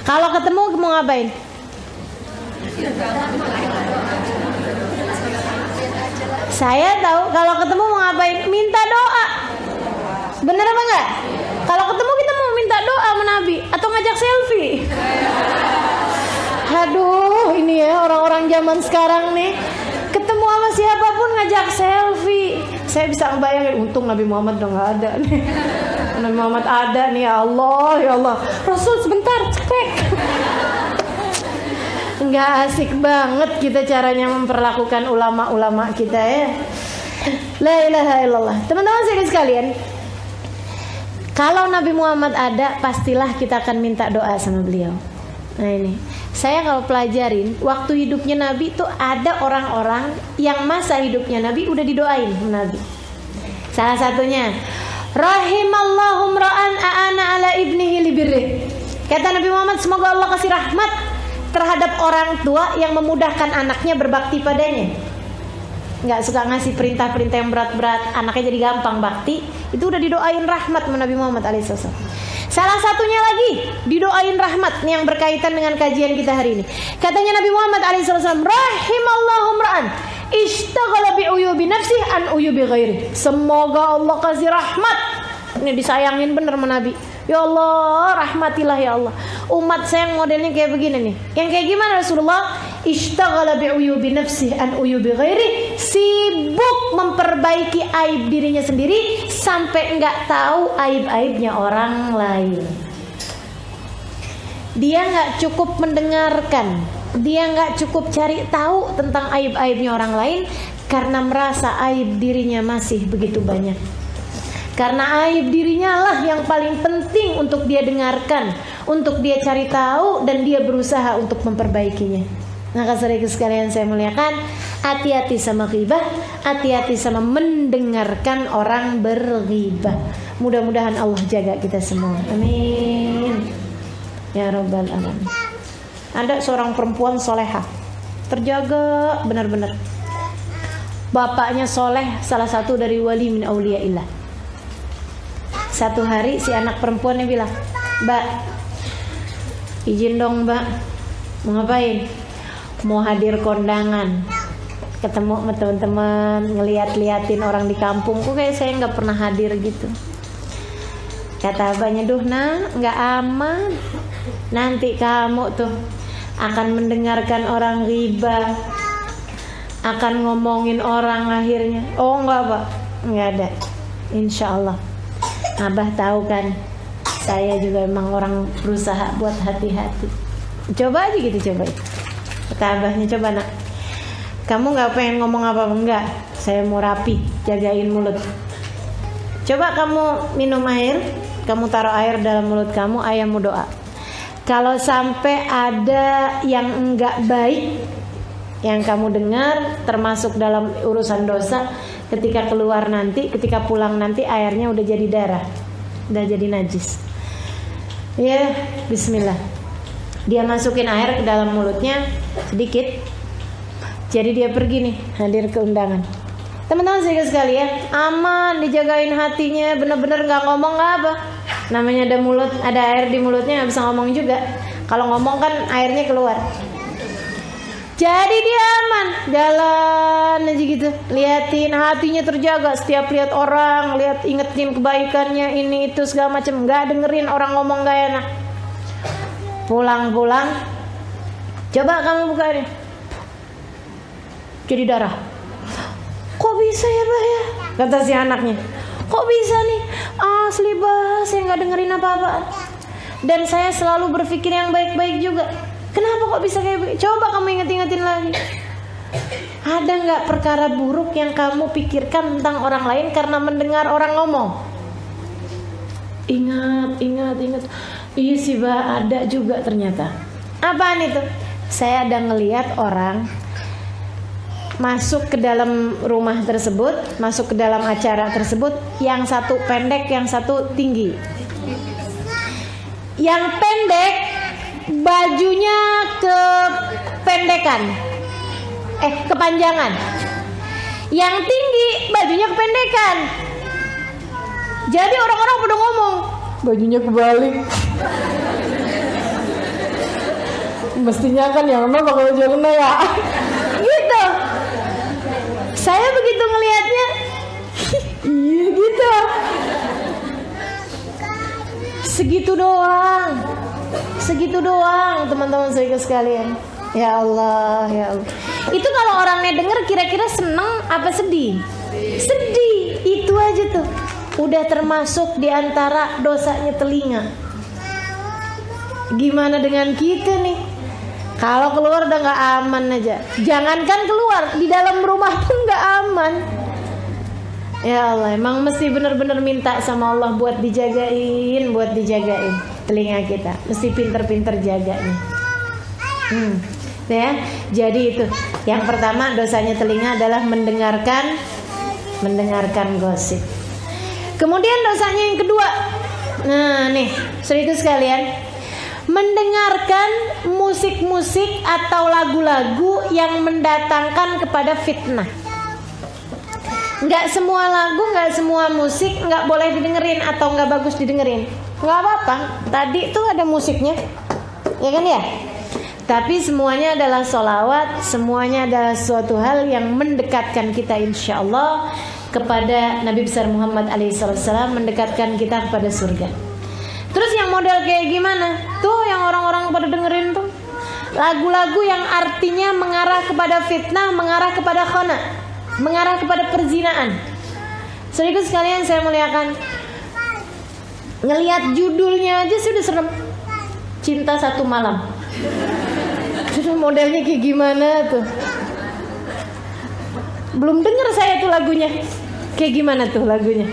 Kalau ketemu mau ngapain? Saya tahu kalau ketemu mau ngapain? Minta doa. Bener apa enggak? Kalau ketemu kita mau minta doa sama Nabi atau ngajak selfie. Aduh, ini ya orang-orang zaman sekarang nih, ketemu sama siapapun ngajak selfie. Saya bisa ngebayangin, untung Nabi Muhammad udah nggak ada nih. Nabi Muhammad ada nih, ya Allah. Rasul sebentar, cepet. Nggak asik banget kita caranya memperlakukan ulama-ulama kita ya. La ilaha illallah. Teman-teman sekalian, kalau Nabi Muhammad ada, pastilah kita akan minta doa sama beliau. Nah ini, saya kalau pelajarin waktu hidupnya Nabi itu ada orang-orang yang masa hidupnya Nabi udah didoain Nabi. Salah satunya, rahimallahum ra'an a'ana ala ibnihi libirrih. Kata Nabi Muhammad, semoga Allah kasih rahmat terhadap orang tua yang memudahkan anaknya berbakti padanya. Nggak suka ngasih perintah-perintah yang berat-berat, anaknya jadi gampang bakti. Itu udah didoain rahmat Nabi Muhammad alaihissalam. Salah satunya lagi didoain rahmat yang berkaitan dengan kajian kita hari ini. Katanya Nabi Muhammad alaihissalam, rahimallahum ra'an ishtaghala bi'uyubi nafsih an uyubi ghairi. Semoga Allah kasih rahmat. Ini disayangin bener sama Nabi. Ya Allah, rahmatilah ya Allah. Umat saya modelnya kayak begini nih. Yang kayak gimana Rasulullah? Ishtaghala bi'uyubi nafsih an uyubi ghairi. Sibuk memperbaiki aib dirinya sendiri sampai enggak tahu aib-aibnya orang lain. Dia enggak cukup mendengarkan, dia enggak cukup cari tahu tentang aib-aibnya orang lain karena merasa aib dirinya masih begitu banyak. Karena aib dirinya lah yang paling penting untuk dia dengarkan, untuk dia cari tahu, dan dia berusaha untuk memperbaikinya. Maka saudara sekalian saya muliakan, hati-hati sama ghibah, hati-hati sama mendengarkan orang berghibah. Mudah-mudahan Allah jaga kita semua. Amin. Ya Rabbal Alamin. Ada seorang perempuan solehah, terjaga benar-benar. Bapaknya soleh, salah satu dari wali min auliyaillah. Satu hari si anak perempuannya bilang, "Mbak, izin dong Mbak, mau ngapain?" "Mau hadir kondangan, ketemu sama teman-teman, ngeliat-liatin orang di kampung. Kok kayak saya nggak pernah hadir gitu." Kata abahnya, "Duh nak, nggak aman. Nanti kamu tuh akan mendengarkan orang ghibah, akan ngomongin orang akhirnya." "Oh enggak Pak, nggak ada. Insya Allah. Abah tahu kan, saya juga emang orang berusaha buat hati-hati." Coba aja gitu, coba. Kata abahnya, "Coba nak, kamu gak pengen ngomong apa-apa? Enggak, saya mau rapi, jagain mulut. Coba kamu minum air, kamu taruh air dalam mulut kamu, ayahmu doa. kalau sampai ada yang enggak baik yang kamu dengar, termasuk dalam urusan dosa, ketika keluar nanti, ketika pulang nanti airnya udah jadi darah, udah jadi najis. Ya, bismillah. Dia masukin air ke dalam mulutnya sedikit. Jadi dia pergi nih, hadir ke undangan. Teman-teman sekalian, aman, dijagain hatinya, bener-bener nggak ngomong nggak apa. Namanya ada mulut, ada air di mulutnya, nggak bisa ngomong juga. Kalau ngomong kan airnya keluar. Jadi dia aman, jalan aja gitu, liatin, hatinya terjaga. Setiap lihat orang, lihat ingetin kebaikannya, ini itu segala macam, nggak dengerin orang ngomong nggak enak. Pulang-pulang, coba kamu buka ini, jadi darah. Kok bisa ya Bah ya? Kata si anaknya. Kok bisa nih? Asli Bah, saya nggak dengerin apa-apa. Dan saya selalu berpikir yang baik-baik juga. Kenapa kok bisa kayak begitu? Coba kamu inget-ingetin lagi. Ada nggak perkara buruk yang kamu pikirkan tentang orang lain karena mendengar orang ngomong? Ingat. Iya sih Bah, ada juga ternyata. Apaan itu? Saya ada ngelihat orang masuk ke dalam rumah tersebut, masuk ke dalam acara tersebut, yang satu pendek, yang satu tinggi. Yang pendek bajunya kepanjangan. Yang tinggi bajunya kependekan. Jadi orang-orang pada ngomong, bajunya kebalik. Mestinya kan yang mana bakal baju kena ya. Gitu. Saya begitu ngelihatnya, iya gitu. Segitu doang, teman-teman sekalian. Ya Allah. Itu kalau orangnya denger kira-kira seneng apa sedih? Sedih. Itu aja tuh. Udah termasuk diantara dosanya telinga. Gimana dengan kita nih? Kalau keluar udah gak aman aja. Jangankan keluar, di dalam rumah pun gak aman. Ya Allah, emang mesti benar-benar minta sama Allah buat dijagain telinga kita. Mesti pinter-pinter jaganya. Ya, jadi itu. Yang pertama dosanya telinga adalah mendengarkan gosip. Kemudian dosanya yang kedua. Nah nih, saudaraku sekalian, mendengarkan musik-musik atau lagu-lagu yang mendatangkan kepada fitnah. Nggak semua lagu, nggak semua musik nggak boleh didengerin atau nggak bagus didengerin. Nggak apa-apa. Tadi itu ada musiknya, ya kan ya? Tapi semuanya adalah sholawat, semuanya adalah suatu hal yang mendekatkan kita insya Allah kepada Nabi besar Muhammad alaihissalam, mendekatkan kita kepada surga. Terus yang model kayak gimana? Tuh yang orang-orang pada dengerin tuh lagu-lagu yang artinya mengarah kepada fitnah, mengarah kepada khana, mengarah kepada perzinaan. Saudaraku sekalian, saya muliakan, ngelihat judulnya aja sudah serem. Cinta Satu Malam. Sudah modelnya kayak gimana tuh? Belum denger saya tuh lagunya. Kayak gimana tuh lagunya?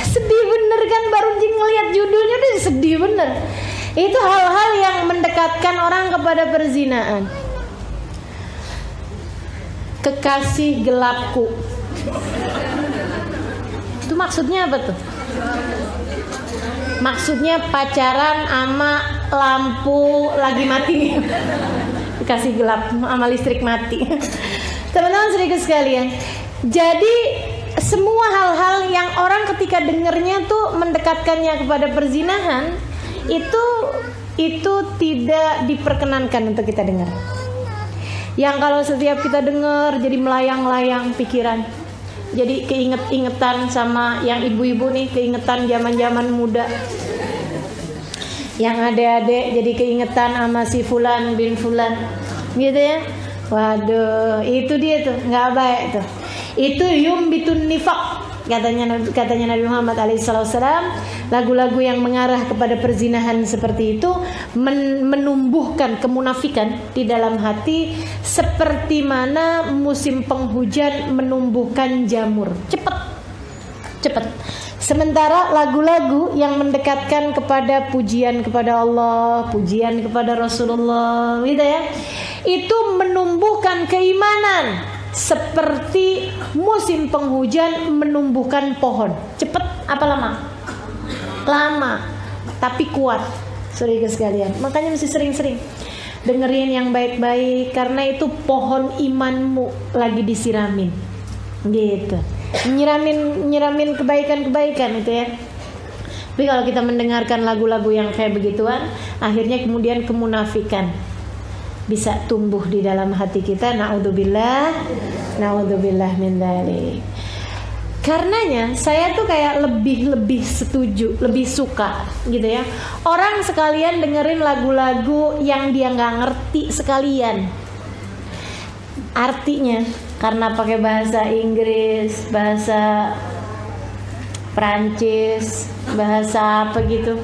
Sedih bener kan, baru ngelihat judulnya udah sedih bener. Itu hal-hal yang mendekatkan orang kepada perzinaan. Kekasih gelapku. Itu maksudnya apa tuh? Maksudnya pacaran sama lampu lagi mati. Kekasih gelap sama listrik mati. Teman-teman saudaraku sekalian, jadi semua hal-hal yang orang ketika dengernya tuh mendekatkannya kepada perzinahan, itu tidak diperkenankan untuk kita dengar. Yang kalau setiap kita dengar jadi melayang-layang pikiran, jadi keingetan sama yang ibu-ibu nih, keingetan zaman-zaman muda. Yang adik-adik jadi keingetan sama si fulan bin fulan, gitu ya. Waduh, itu dia tuh, nggak baik tuh. Itu yumbitun nifaq, katanya Nabi Muhammad alaihissalam. Lagu-lagu yang mengarah kepada perzinahan seperti itu menumbuhkan kemunafikan di dalam hati, seperti mana musim penghujan menumbuhkan jamur. Cepet. Sementara lagu-lagu yang mendekatkan kepada pujian kepada Allah, pujian kepada Rasulullah, gitu ya, itu menumbuhkan keimanan. Seperti musim penghujan menumbuhkan pohon. Cepet apa lama? Lama, tapi kuat. Saudara sekalian, makanya mesti sering-sering dengerin yang baik-baik, karena itu pohon imanmu lagi disiramin, gitu. Nyiramin kebaikan-kebaikan itu ya. Tapi kalau kita mendengarkan lagu-lagu yang kayak begituan, akhirnya kemudian kemunafikan bisa tumbuh di dalam hati kita. Naudzubillah min dzalik. Karenanya saya tuh kayak lebih setuju, lebih suka gitu ya, orang sekalian dengerin lagu-lagu yang dia nggak ngerti sekalian artinya, karena pakai bahasa Inggris, bahasa Prancis, bahasa apa gitu.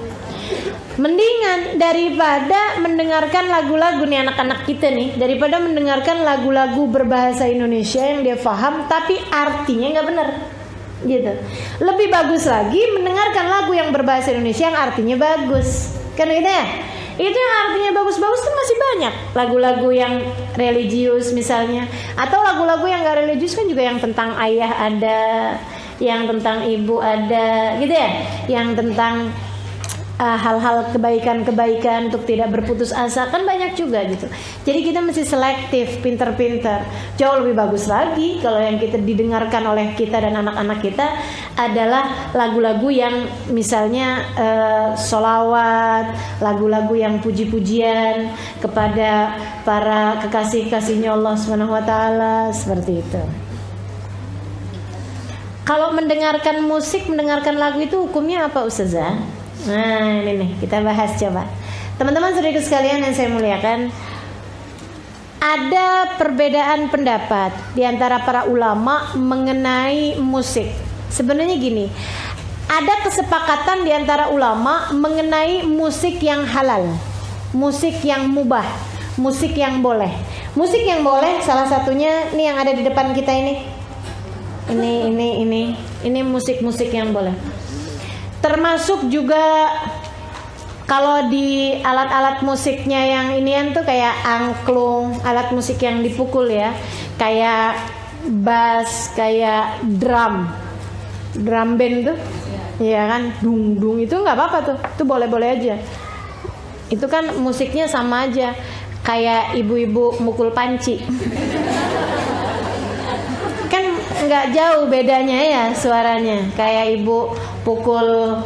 Mendingan daripada mendengarkan lagu-lagu nih anak-anak kita nih, daripada mendengarkan lagu-lagu berbahasa Indonesia yang dia paham tapi artinya nggak benar, gitu. Lebih bagus lagi mendengarkan lagu yang berbahasa Indonesia yang artinya bagus, kan gitu ya. Itu yang artinya bagus-bagus tuh masih banyak. Lagu-lagu yang religius misalnya, atau lagu-lagu yang gak religius kan juga, yang tentang ayah ada, yang tentang ibu ada, gitu ya, yang tentang hal-hal kebaikan-kebaikan untuk tidak berputus asa, kan banyak juga gitu. Jadi kita mesti selektif, pinter-pinter. Jauh lebih bagus lagi kalau yang kita didengarkan oleh kita dan anak-anak kita adalah lagu-lagu yang misalnya sholawat, lagu-lagu yang puji-pujian kepada para kekasih-kasihnya Allah SWT, seperti itu. Kalau mendengarkan musik, mendengarkan lagu itu hukumnya apa, Ustazah? Nah ini nih kita bahas coba. Teman-teman saudaraku sekalian yang saya muliakan, ada perbedaan pendapat di antara para ulama mengenai musik. Sebenarnya gini, ada kesepakatan di antara ulama mengenai musik yang halal, musik yang mubah, musik yang boleh. Musik yang boleh salah satunya nih yang ada di depan kita ini. Ini musik-musik yang boleh. Termasuk juga kalau di alat-alat musiknya yang inian tuh kayak angklung, alat musik yang dipukul ya, kayak bass, kayak drum band tuh, ya kan, dung itu nggak apa-apa tuh, itu boleh-boleh aja. Itu kan musiknya sama aja, kayak ibu-ibu mukul panci. Kan nggak jauh bedanya ya suaranya, kayak ibu pukul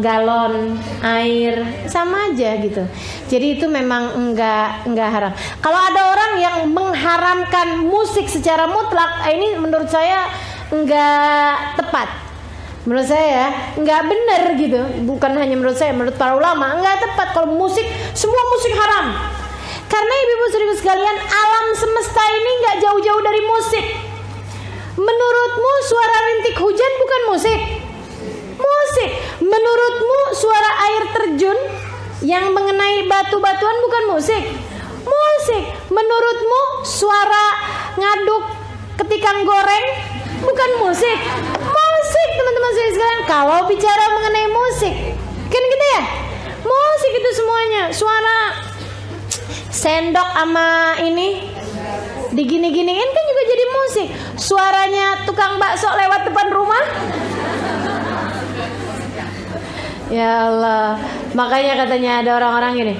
galon air, sama aja gitu. Jadi itu memang enggak haram. Kalau ada orang yang mengharamkan musik secara mutlak, ini menurut saya enggak tepat. Menurut saya enggak benar gitu. Bukan hanya menurut saya, menurut para ulama enggak tepat kalau musik, semua musik haram. Karena ibu-ibu saudara sekalian, alam semesta ini enggak jauh-jauh dari musik. Menurutmu suara rintik hujan bukan musik? Musik. Menurutmu suara air terjun yang mengenai batu-batuan bukan musik? Musik. Menurutmu suara ngaduk ketika goreng bukan musik? Musik, teman-teman sekalian. Kalau bicara mengenai musik, kan gitu ya? Musik itu semuanya. Suara sendok sama ini digini-giniin kan juga jadi musik. Suaranya tukang bakso lewat depan rumah, ya Allah. Makanya katanya ada orang-orang gini,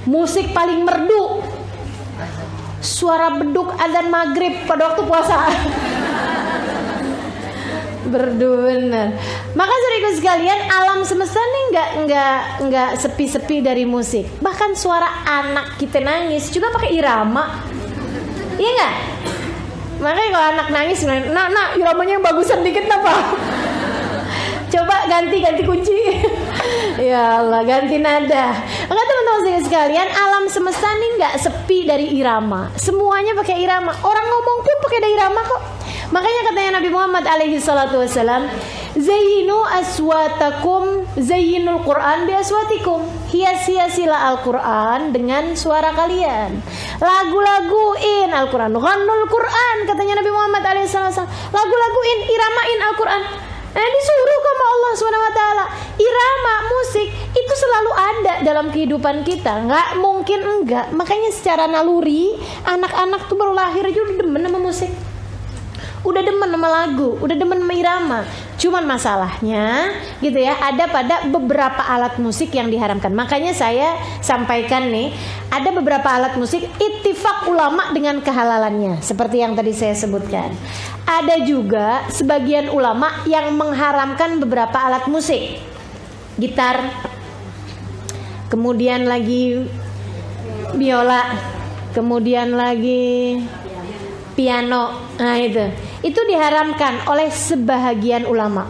musik paling merdu suara beduk adzan maghrib pada waktu puasa. Berduner. Maka saudaraku sekalian, alam semesta ini enggak sepi-sepi dari musik. Bahkan suara anak kita nangis juga pakai irama. Iya enggak? Makanya kalau anak nangis, nak iramanya yang bagusan dikit apa? Coba ganti kunci. Ya Allah, ganti nada. Maka teman-teman sekalian, alam semesta ini nggak sepi dari irama. Semuanya pakai irama. Orang ngomong pun pakai irama kok. Makanya katanya Nabi Muhammad alaihi salatu wasalam, zayyinu aswatakum zayyinul Quran bi aswatikum. Hias-hiasilah Al-Quran dengan suara kalian. Lagu-laguin Al-Quran. Ghannul Quran, katanya Nabi Muhammad alaihi salatu wasalam. Lagu-laguin, iramain Al-Quran. Disuruh sama Allah SWT. Irama, musik itu selalu ada dalam kehidupan kita, nggak mungkin enggak. Makanya secara naluri anak-anak tuh baru lahir aja udah demen sama musik, udah demen sama lagu, udah demen sama irama. Cuman masalahnya gitu ya, ada pada beberapa alat musik yang diharamkan. Makanya saya sampaikan nih, ada beberapa alat musik ittifaq ulama dengan kehalalannya, seperti yang tadi saya sebutkan. Ada juga sebagian ulama yang mengharamkan beberapa alat musik, gitar, kemudian lagi biola, kemudian lagi piano. Nah itu diharamkan oleh sebahagian ulama.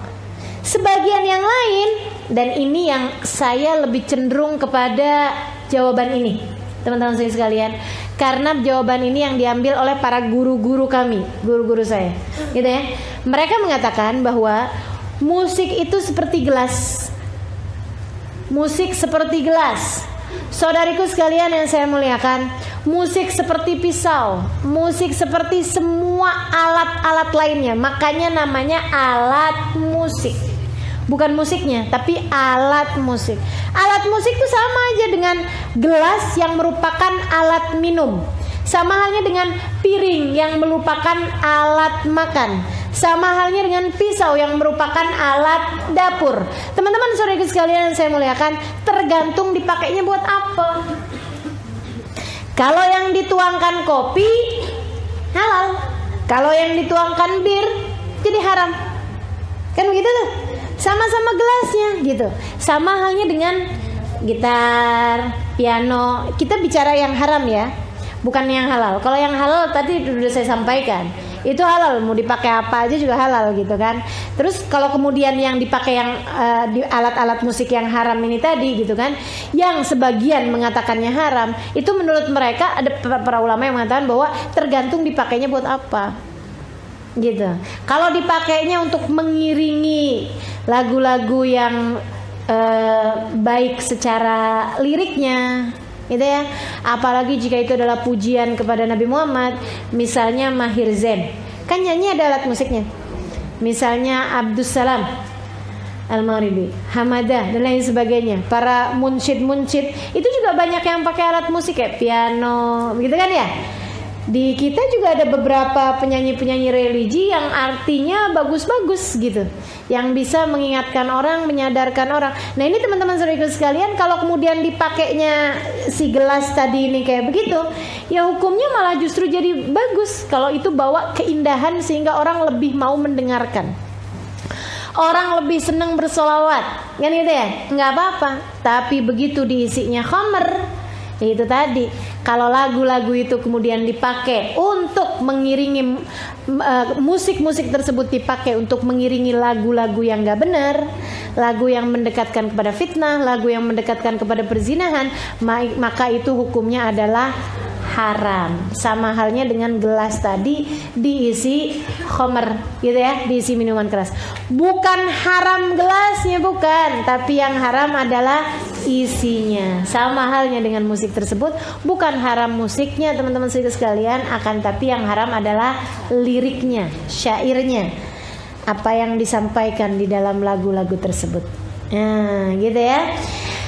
Sebagian yang lain, dan ini yang saya lebih cenderung kepada jawaban ini, teman-teman saya sekalian, karena jawaban ini yang diambil oleh para guru-guru kami, guru-guru saya, gitu ya. Mereka mengatakan bahwa musik itu seperti gelas. Musik seperti gelas. Saudariku sekalian yang saya muliakan, musik seperti pisau, musik seperti semua alat-alat lainnya. Makanya namanya alat musik. Bukan musiknya, tapi alat musik. Alat musik itu sama aja dengan gelas yang merupakan alat minum. Sama halnya dengan piring yang merupakan alat makan. Sama halnya dengan pisau yang merupakan alat dapur. Teman-teman saudaraku sekalian yang saya muliakan, tergantung dipakainya buat apa. Kalau yang dituangkan kopi, halal. Kalau yang dituangkan bir, jadi haram. Kan begitu tuh. Sama-sama gelasnya gitu. Sama halnya dengan gitar, piano. Kita bicara yang haram ya, bukan yang halal. Kalau yang halal tadi sudah saya sampaikan, itu halal, mau dipakai apa aja juga halal gitu kan. Terus kalau kemudian yang dipakai yang di alat-alat musik yang haram ini tadi gitu kan, yang sebagian mengatakannya haram, itu menurut mereka ada para ulama yang mengatakan bahwa tergantung dipakainya buat apa gitu. Kalau dipakainya untuk mengiringi lagu-lagu yang baik secara liriknya gitu ya, apalagi jika itu adalah pujian kepada Nabi Muhammad, misalnya Mahir Zain, kan nyanyi ada alat musiknya, misalnya Abdus Salam Al-Maghribi, Hamadah dan lain sebagainya. Para munsyid itu juga banyak yang pakai alat musik kayak piano gitu kan ya. Di kita juga ada beberapa penyanyi-penyanyi religi yang artinya bagus-bagus gitu, yang bisa mengingatkan orang, menyadarkan orang. Nah ini teman-teman saudaraku sekalian, kalau kemudian dipakainya si gelas tadi ini kayak begitu, ya hukumnya malah justru jadi bagus. Kalau itu bawa keindahan sehingga orang lebih mau mendengarkan, orang lebih senang bersolawat, kan gitu ya, nggak apa-apa. Tapi begitu diisinya khamr, itu tadi, kalau lagu-lagu itu kemudian dipakai untuk mengiringi musik-musik tersebut dipakai untuk mengiringi lagu-lagu yang gak benar, lagu yang mendekatkan kepada fitnah, lagu yang mendekatkan kepada perzinahan, maka itu hukumnya adalah haram. Sama halnya dengan gelas tadi diisi khamr gitu ya, diisi minuman keras. Bukan haram gelasnya, bukan, tapi yang haram adalah isinya. Sama halnya dengan musik tersebut, bukan haram musiknya teman-teman sekalian, akan tapi yang haram adalah liriknya, syairnya, apa yang disampaikan di dalam lagu-lagu tersebut. Nah gitu ya.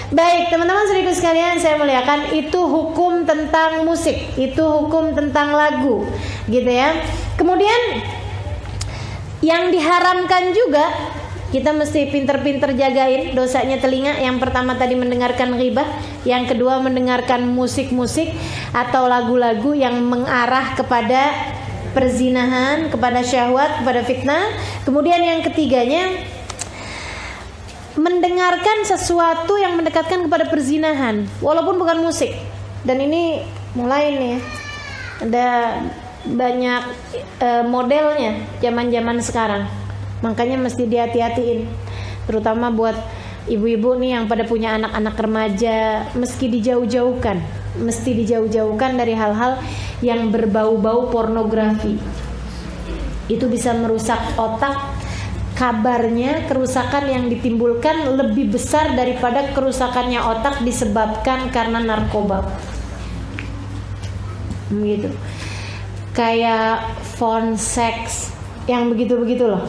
Baik teman-teman saudaraku sekalian saya muliakan, itu hukum tentang musik, itu hukum tentang lagu gitu ya. Kemudian yang diharamkan juga, kita mesti pinter-pinter jagain dosanya telinga. Yang pertama tadi mendengarkan ghibah, yang kedua mendengarkan musik-musik atau lagu-lagu yang mengarah kepada perzinahan, kepada syahwat, kepada fitnah. Kemudian yang ketiganya mendengarkan sesuatu yang mendekatkan kepada perzinahan walaupun bukan musik. Dan ini mulai nih, ada banyak modelnya zaman-zaman sekarang. Makanya mesti dihati-hatiin, terutama buat ibu-ibu nih yang pada punya anak-anak remaja, mesti dijauh-jauhkan dari hal-hal yang berbau-bau pornografi. Itu bisa merusak otak. Kabarnya kerusakan yang ditimbulkan lebih besar daripada kerusakannya otak disebabkan karena narkoba. Begitu. Kayak phone sex yang begitu-begitu loh.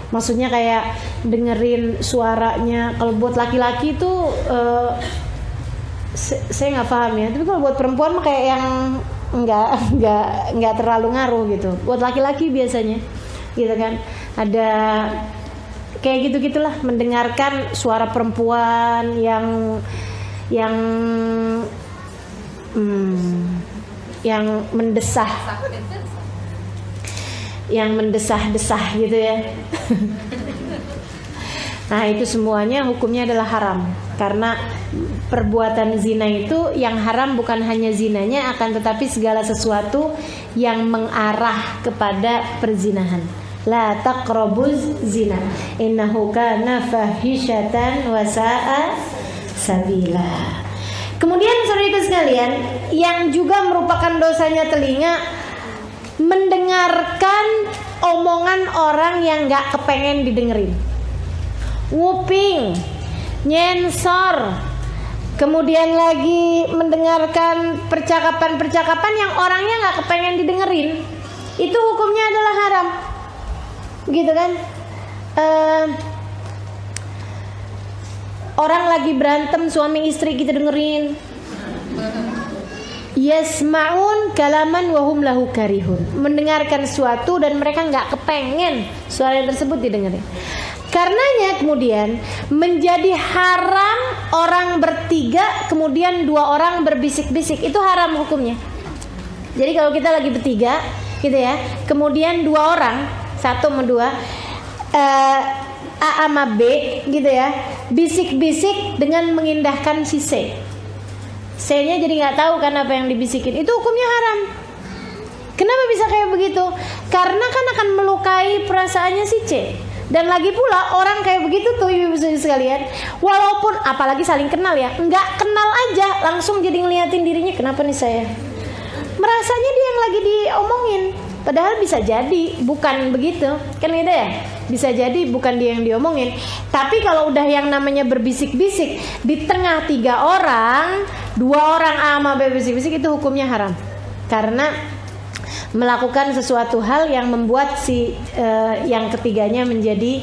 Maksudnya kayak dengerin suaranya. Kalau buat laki-laki itu saya nggak paham ya. Tapi kalau buat perempuan mah kayak yang nggak terlalu ngaruh gitu. Buat laki-laki biasanya, gitu kan. Ada kayak gitu-gitulah, mendengarkan suara perempuan yang mendesah, yang mendesah-desah gitu ya. Nah itu semuanya hukumnya adalah haram. Karena perbuatan zina itu yang haram bukan hanya zinanya, akan tetapi segala sesuatu yang mengarah kepada perzinahan. La taqrabuz zina innahu kana fahisyatan wa sa'a sabila. Kemudian saudaraku sekalian, yang juga merupakan dosanya telinga, mendengarkan omongan orang yang gak kepengen didengerin, nguping, nyensor, kemudian lagi mendengarkan percakapan-percakapan yang orangnya gak kepengen didengerin. Itu hukumnya adalah haram, gitu kan. Orang lagi berantem suami istri kita dengerin, yasma'un kalaman wahum lahu karihun, mendengarkan sesuatu dan mereka nggak kepengen suara tersebut didengerin. Karenanya kemudian menjadi haram orang bertiga kemudian dua orang berbisik-bisik, itu haram hukumnya. Jadi kalau kita lagi bertiga gitu ya, kemudian dua orang, satu sama dua, A sama B gitu ya, bisik-bisik dengan mengindahkan si C. C-nya jadi nggak tahu kan apa yang dibisikin, itu hukumnya haram. Kenapa bisa kayak begitu? Karena kan akan melukai perasaannya si C. Dan lagi pula orang kayak begitu tuh ibu-ibu sekalian, walaupun apalagi saling kenal ya, nggak kenal aja langsung jadi ngeliatin dirinya, kenapa nih saya? Merasanya dia yang lagi diomongin. Padahal bisa jadi bukan begitu, kan gitu ya? Bisa jadi bukan dia yang diomongin. Tapi kalau udah yang namanya berbisik-bisik di tengah tiga orang, dua orang A sama B bisik-bisik, itu hukumnya haram. Karena melakukan sesuatu hal yang membuat si yang ketiganya menjadi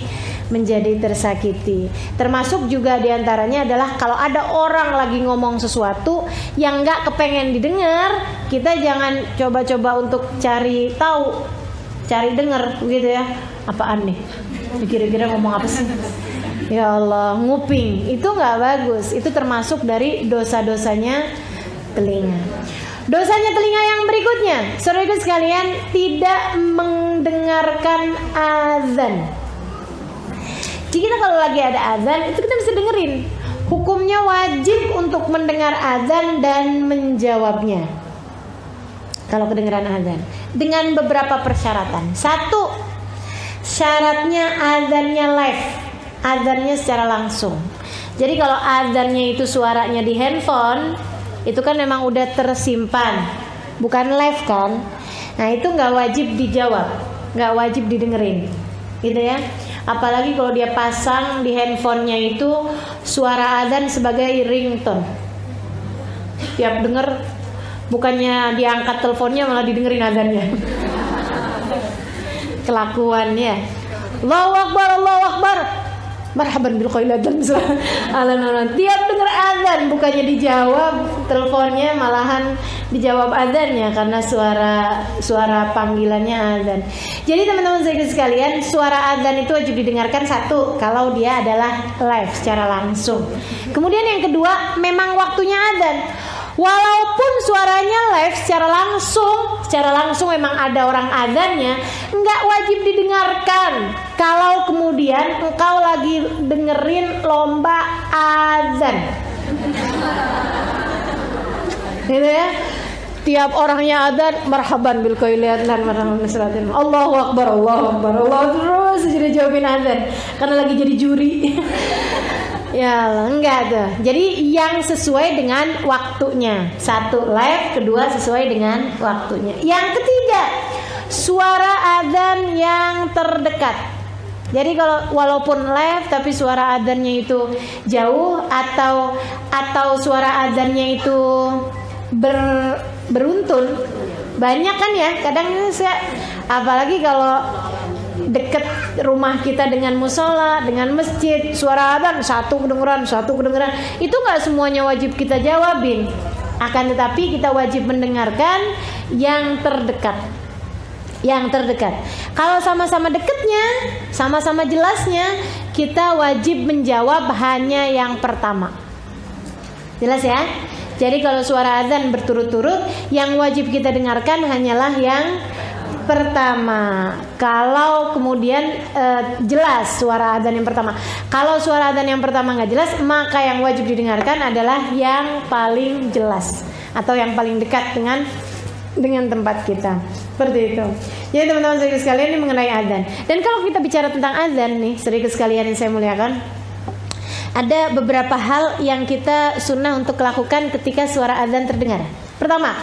tersakiti. Termasuk juga diantaranya adalah kalau ada orang lagi ngomong sesuatu yang nggak kepengen didengar, kita jangan coba-coba untuk cari tahu, cari dengar gitu ya. Apaan nih? Kira-kira ngomong apa sih? Ya Allah, nguping itu nggak bagus. Itu termasuk dari dosa-dosanya telinga. Dosanya telinga yang berikutnya, saudara sekalian, tidak mendengarkan azan. Jadi kita kalau lagi ada azan itu kita bisa dengerin. Hukumnya wajib untuk mendengar azan dan menjawabnya. Kalau kedengeran azan, dengan beberapa persyaratan. Satu, syaratnya azannya live, azannya secara langsung. Jadi kalau azannya itu suaranya di handphone, itu kan memang udah tersimpan, bukan live kan. Nah itu nggak wajib dijawab, nggak wajib didengerin, gitu ya. Apalagi kalau dia pasang di handphonenya itu suara azan sebagai ringtone. Tiap denger, bukannya diangkat teleponnya malah didengerin azannya. Kelakuannya. Allahu Akbar, Allahu Akbar. Marhaban bil qailatan. Tiap denger azan bukannya dijawab teleponnya, malahan dijawab azannya karena suara panggilannya azan. Jadi teman-teman sekalian, suara azan itu wajib didengarkan, satu kalau dia adalah live secara langsung. Kemudian yang kedua, memang waktunya azan. Walaupun suaranya live secara langsung memang ada orang azannya, nggak wajib didengarkan. Kalau kemudian engkau lagi dengerin lomba azan, gitu ya. Tiap orangnya azan, marhaban bil qailatan, marhaban bisalatin, Allahu Akbar, Allahu Akbar, Allah, terus jadi jawabin azan karena lagi jadi juri. Ya enggak tuh. Jadi yang sesuai dengan waktunya. Satu, live. Kedua, sesuai dengan waktunya. Yang ketiga, suara adzan yang terdekat. Jadi kalau walaupun live tapi suara adzannya itu jauh, atau suara adzannya itu beruntun. Banyak kan ya. Kadang saya, apalagi kalau deket rumah kita dengan musola, dengan masjid, suara adzan satu kedengeran, itu nggak semuanya wajib kita jawabin. Akan tetapi kita wajib mendengarkan yang terdekat. Kalau sama-sama dekatnya, sama-sama jelasnya, kita wajib menjawab hanya yang pertama. Jelas ya? Jadi kalau suara adzan berturut-turut, yang wajib kita dengarkan hanyalah yang pertama. Kalau kemudian jelas suara adzan yang pertama. Kalau suara adzan yang pertama nggak jelas, maka yang wajib didengarkan adalah yang paling jelas atau yang paling dekat dengan tempat kita. Seperti itu. Jadi teman-teman saudara sekalian, ini mengenai adzan. Dan kalau kita bicara tentang adzan nih, saudara sekalian yang saya muliakan, ada beberapa hal yang kita sunnah untuk lakukan ketika suara adzan terdengar. Pertama,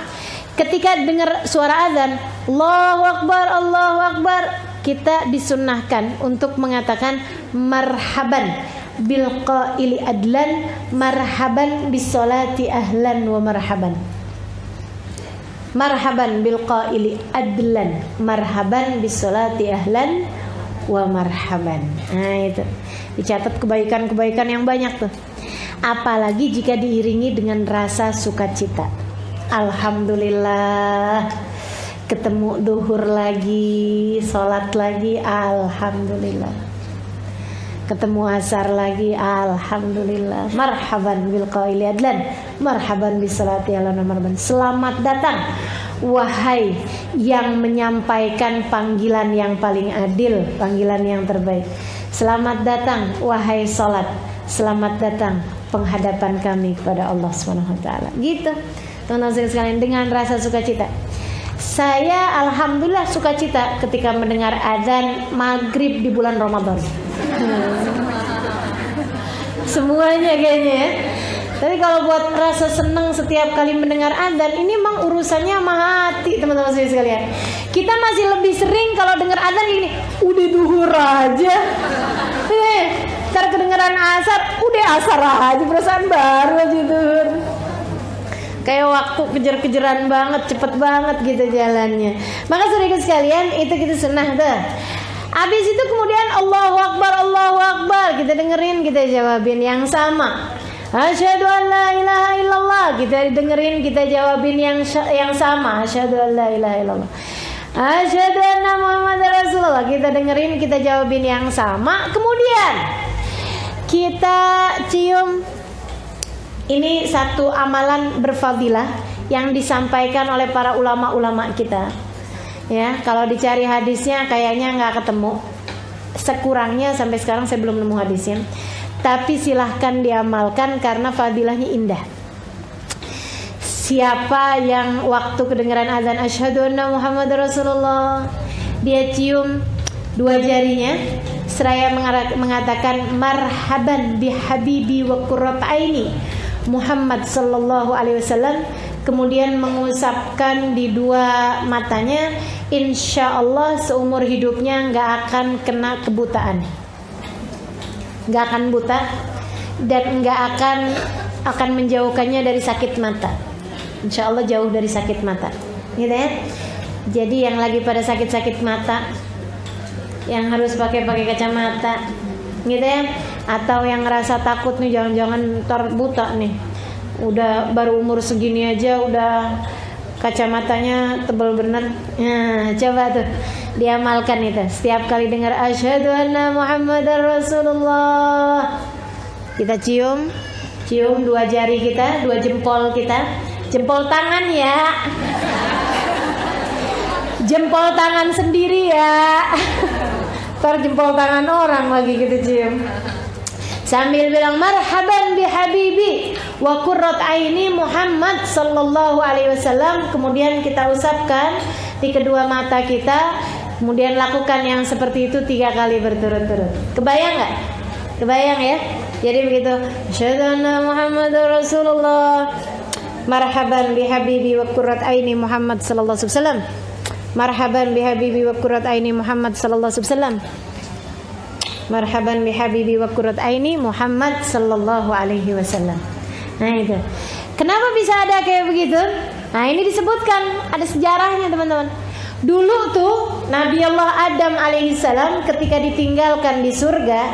ketika dengar suara adzan, Allahu Akbar, kita disunnahkan untuk mengatakan marhaban bil qaili adlan, marhaban bis salati ahlan wa marhaban. Marhaban bil qaili adlan, marhaban bis salati ahlan wa marhaban. Nah itu, dicatat kebaikan-kebaikan yang banyak tuh. Apalagi jika diiringi dengan rasa sukacita. Alhamdulillah, ketemu duhur lagi, sholat lagi, alhamdulillah. Ketemu asar lagi, alhamdulillah. Marhaban bil qaili adlan, marhaban bis salati ala marhaban. Selamat datang wahai yang menyampaikan panggilan yang paling adil, panggilan yang terbaik. Selamat datang wahai salat, selamat datang penghadapan kami kepada Allah Subhanahu wa taala. Gitu. Teman-teman sekalian, dengan rasa sukacita. Saya alhamdulillah sukacita ketika mendengar adzan maghrib di bulan Ramadan. Semuanya kayaknya ya. Tapi kalau buat rasa senang setiap kali mendengar adzan, ini memang urusannya sama hati, teman-teman sekalian. Kita masih lebih sering kalau dengar adzan gini, udah duhur aja. Ntar kedengeran asar, udah asar aja, perasaan baru aja duhur. Kayak waktu kejar-kejaran banget, cepet banget gitu jalannya. Maka saudara sekalian, itu kita sunnah tuh. Habis itu kemudian Allahu Akbar, kita dengerin, kita jawabin yang sama. Asyhadu an la ilaha illallah, kita dengerin, kita jawabin yang sama. Asyhadu an la ilaha illallah. Asyhadu anna Muhammadar Rasulullah, kita dengerin, kita jawabin yang sama. Kemudian kita cium. Ini satu amalan berfadilah yang disampaikan oleh para ulama-ulama kita. Ya, kalau dicari hadisnya kayaknya nggak ketemu. Sekurangnya sampai sekarang saya belum nemu hadisnya. Tapi silahkan diamalkan karena fadilahnya indah. Siapa yang waktu kedengaran azan asyhadu anna Muhammadar Rasulullah, dia cium dua jarinya seraya mengatakan marhaban bi habibi wa qurrat aini Muhammad sallallahu alaihi wasallam, kemudian mengusapkan di dua matanya, insya Allah seumur hidupnya nggak akan kena kebutaan, nggak akan buta dan nggak akan menjauhkannya dari sakit mata. Insya Allah jauh dari sakit mata, gitu ya. Jadi yang lagi pada sakit-sakit mata, yang harus pakai kacamata, gitu ya, atau yang ngerasa takut nih jangan-jangan ntar buta nih, udah baru umur segini aja udah kacamatanya tebal bener. Nah, coba tuh diamalkan itu. Setiap kali dengar asyhadu anna Muhammadar Rasulullah, kita cium dua jari kita, dua jempol kita, jempol tangan ya, jempol tangan sendiri ya. Ntar jempol tangan orang lagi kita cium. Sambil bilang marhaban bi habibi wa qurrat aini Muhammad sallallahu alaihi wasallam. Kemudian kita usapkan di kedua mata kita. Kemudian lakukan yang seperti itu 3 kali berturut-turut. Kebayang nggak? Kebayang ya? Jadi begitu. Asyhadu anna Muhammadar Rasulullah. Marhaban bi habibi wa qurrat aini Muhammad sallallahu alaihi wasallam. Marhaban bi habibi wa qurrat aini Muhammad sallallahu alaihi wasallam. Marhaban bi habibi wa qurrat aini Muhammad sallallahu alaihi wasallam. Nah itu. Kenapa bisa ada kayak begitu? Nah ini disebutkan, ada sejarahnya teman-teman. Dulu tuh Nabi Allah Adam alaihissalam ketika ditinggalkan di surga,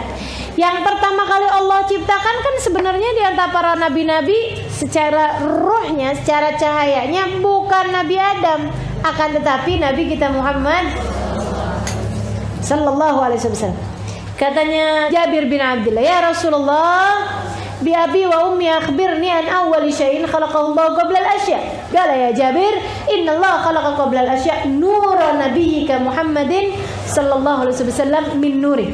yang pertama kali Allah ciptakan kan sebenarnya di antara para nabi-nabi secara ruhnya, secara cahayanya bukan Nabi Adam, akan tetapi Nabi kita Muhammad sallallahu alaihi wasallam. Katanya Jabir bin Abdullah, ya Rasulullah, bi abi wa ummi akhbirni an awwal syai'in khalaqahu Allah qabla al-asya. Qala ya Jabir, inna Allah khalaqa qabla al-asya nura nabiyyika Muhammadin sallallahu alaihi wasallam min nuri.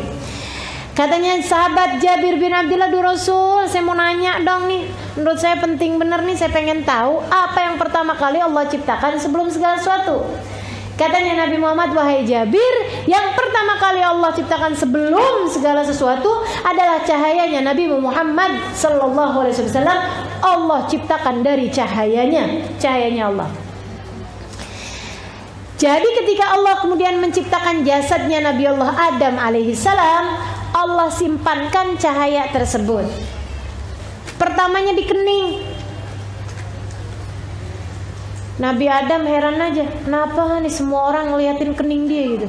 Katanya sahabat Jabir bin Abdullah, "Du Rasul, saya mau nanya dong nih. Menurut saya penting bener nih, saya pengen tahu apa yang pertama kali Allah ciptakan sebelum segala sesuatu." Katanya Nabi Muhammad, "Wahai Jabir, yang pertama kali Allah ciptakan sebelum segala sesuatu adalah cahayanya Nabi Muhammad sallallahu alaihi wasallam. Allah ciptakan dari cahayanya Allah." Jadi ketika Allah kemudian menciptakan jasadnya Nabi Allah Adam alaihissalam, Allah simpankan cahaya tersebut. Pertamanya di kening. Nabi Adam heran aja, kenapa nih semua orang ngeliatin kening dia gitu.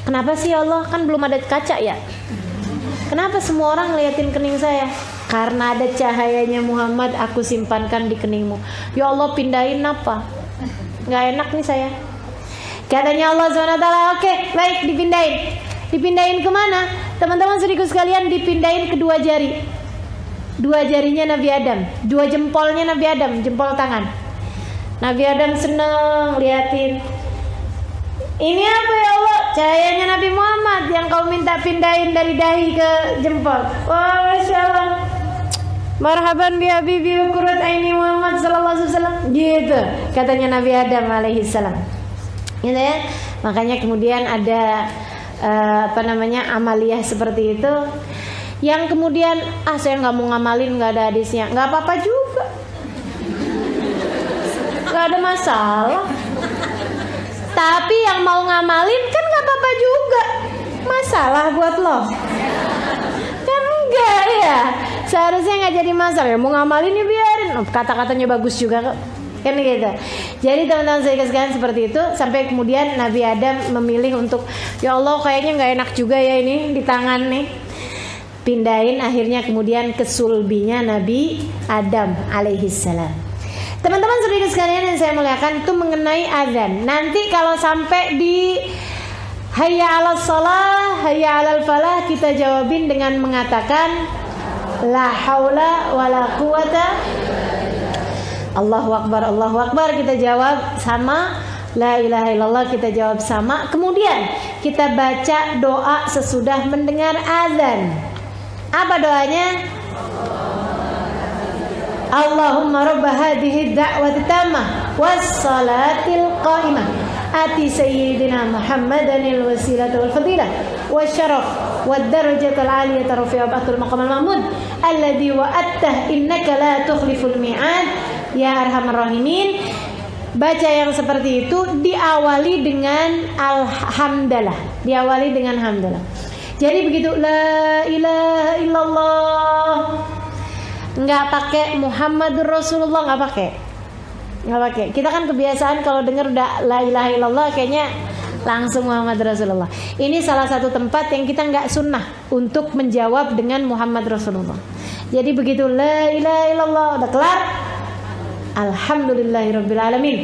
Kenapa sih Allah, kan belum ada kaca ya? Kenapa semua orang ngeliatin kening saya? Karena ada cahayanya Muhammad, aku simpankan di keningmu. Ya Allah, pindahin apa? Gak enak nih saya. Katanya Allah SWT, oke, baik, dipindahin. Dipindahin kemana? Teman-teman saudaraku sekalian, dipindahin kedua jari. Dua jarinya Nabi Adam, dua jempolnya Nabi Adam, jempol tangan. Nabi Adam seneng liatin. Ini apa ya Allah? Cahayanya Nabi Muhammad yang kau minta pindahin dari dahi ke jempol. Wah, Masya Allah. Marhaban bi habibi qurrat aini Muhammad sallallahu alaihi wasallam. Gitu katanya Nabi Adam alaihi salam. Gitu ya. Makanya kemudian ada amaliyah seperti itu. Yang kemudian saya nggak mau ngamalin, nggak ada hadisnya, nggak apa-apa juga, nggak ada masalah. Tapi yang mau ngamalin kan nggak apa-apa juga, masalah buat lo kan enggak ya, seharusnya nggak jadi masalah. Ya mau ngamalin ya biarin, kata-katanya bagus juga kok, kan gitu. Jadi teman-teman saya sekalian seperti itu, sampai kemudian Nabi Adam memilih untuk, ya Allah kayaknya nggak enak juga ya ini di tangan nih. Pindahin akhirnya kemudian ke sulbinya Nabi Adam alaihissalam. Teman-teman saudara sekalian yang saya muliakan, itu mengenai azan. Nanti kalau sampai di hayya 'alas shalah, hayya 'alal falah, kita jawabin dengan mengatakan la haula wala quwata. Allahu akbar, Allahu akbar, kita jawab sama. La ilaha illallah, kita jawab sama. Kemudian kita baca doa sesudah mendengar azan. Apa doanya? Allahumma rabb hadhihi ad-da'wati tammah was-salatil qa'imah ati sayyidina Muhammadan al-wasilata wal fadilah wasyaraf wad-darajatal 'aliyata rafi'atul maqamal mahmud alladzi wa'attah innaka la tukhliful mi'ad ya arhamar rahimin. Baca yang seperti itu diawali dengan alhamdulillah, diawali dengan hamdalah. Jadi begitu la ilaha illallah, nggak pakai Muhammadur Rasulullah, nggak pakai. Kita kan kebiasaan kalau dengar udah la ilaha illallah kayaknya langsung Muhammad Rasulullah. Ini salah satu tempat yang kita nggak sunnah untuk menjawab dengan Muhammad Rasulullah. Jadi begitu la ilaha illallah udah kelar, alhamdulillahirabbil alamin.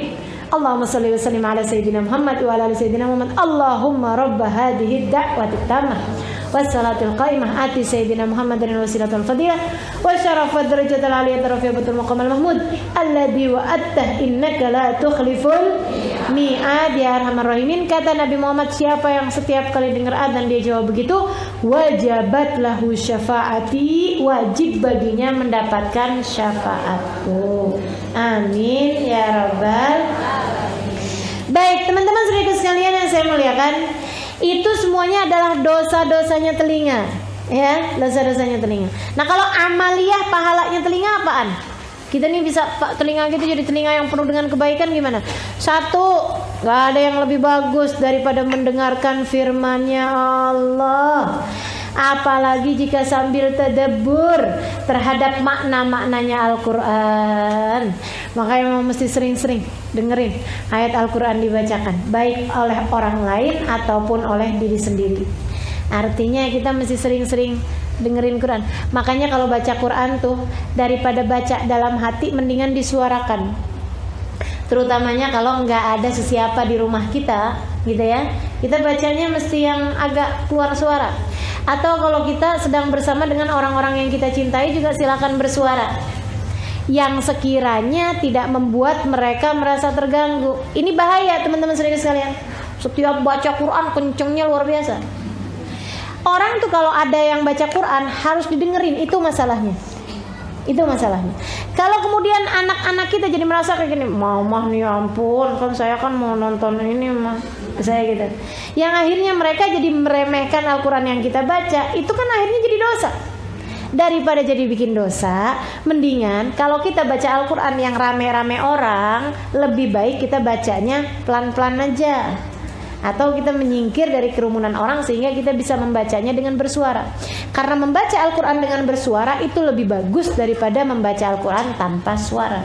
Allahumma shalli wa sallim ala sayyidina Muhammad wa ala ali sayyidina Muhammad. Allahumma rabb hadhihi ad-da'wati tammah was-salatil qa'imah ati sayyidina Muhammadan al-wasilata wal fadilah wa syaraf wa darajatal 'aliyata rafi'atul maqamal mahmud alladzi wa'attah innaka la tukhliful mi'ad ya arhamar rahimin. Kata Nabi Muhammad, siapa yang setiap kali dengar adzan dia jawab begitu, wajabat lahu syafaati, wajib baginya mendapatkan syafaatku. Amin ya rabbal. Baik teman-teman saudaraku sekalian yang saya muliakan, itu semuanya adalah dosa-dosanya telinga, ya, dosa-dosanya telinga. Nah kalau amaliyah pahalanya telinga apaan? Kita nih bisa telinga gitu jadi telinga yang penuh dengan kebaikan gimana? Satu, gak ada yang lebih bagus daripada mendengarkan firman-Nya Allah. Apalagi jika sambil tadabbur terhadap makna-maknanya Al-Quran. Makanya memang mesti sering-sering dengerin ayat Al-Quran dibacakan, baik oleh orang lain ataupun oleh diri sendiri. Artinya kita mesti sering-sering dengerin Quran. Makanya kalau baca Quran tuh, daripada baca dalam hati, mendingan disuarakan. Terutamanya kalau nggak ada sesiapa di rumah kita, gitu ya. Kita bacanya mesti yang agak keluar suara. Atau kalau kita sedang bersama dengan orang-orang yang kita cintai juga silakan bersuara, yang sekiranya tidak membuat mereka merasa terganggu. Ini bahaya teman-teman sekalian. Setiap baca Quran kencengnya luar biasa. Orang tuh kalau ada yang baca Quran harus didengerin, itu masalahnya. Itu masalahnya. Kalau kemudian anak-anak kita jadi merasa kayak gini, mah nih ampun, kan saya kan mau nonton ini mah, saya gitu. Yang akhirnya mereka jadi meremehkan Al-Quran yang kita baca, itu kan akhirnya jadi dosa. Daripada jadi bikin dosa, mendingan kalau kita baca Al-Quran yang rame-rame orang, lebih baik kita bacanya pelan-pelan aja, atau kita menyingkir dari kerumunan orang sehingga kita bisa membacanya dengan bersuara. Karena membaca Al-Quran dengan bersuara itu lebih bagus daripada membaca Al-Quran tanpa suara.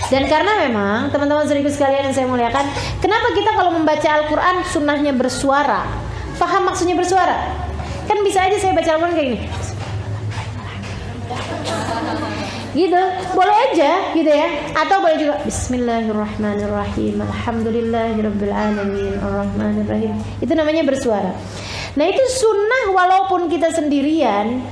Dan karena memang teman-teman saudaraku sekalian yang saya muliakan, kenapa kita kalau membaca Al-Quran sunnahnya bersuara? Paham maksudnya bersuara? Kan bisa aja saya baca Al-Quran kayak gini, gitu, boleh aja gitu ya. Atau boleh juga Bismillahirrahmanirrahim, Alhamdulillahirabbil alamin, Arrahmanirrahim. Itu namanya bersuara. Nah itu sunnah walaupun kita sendirian,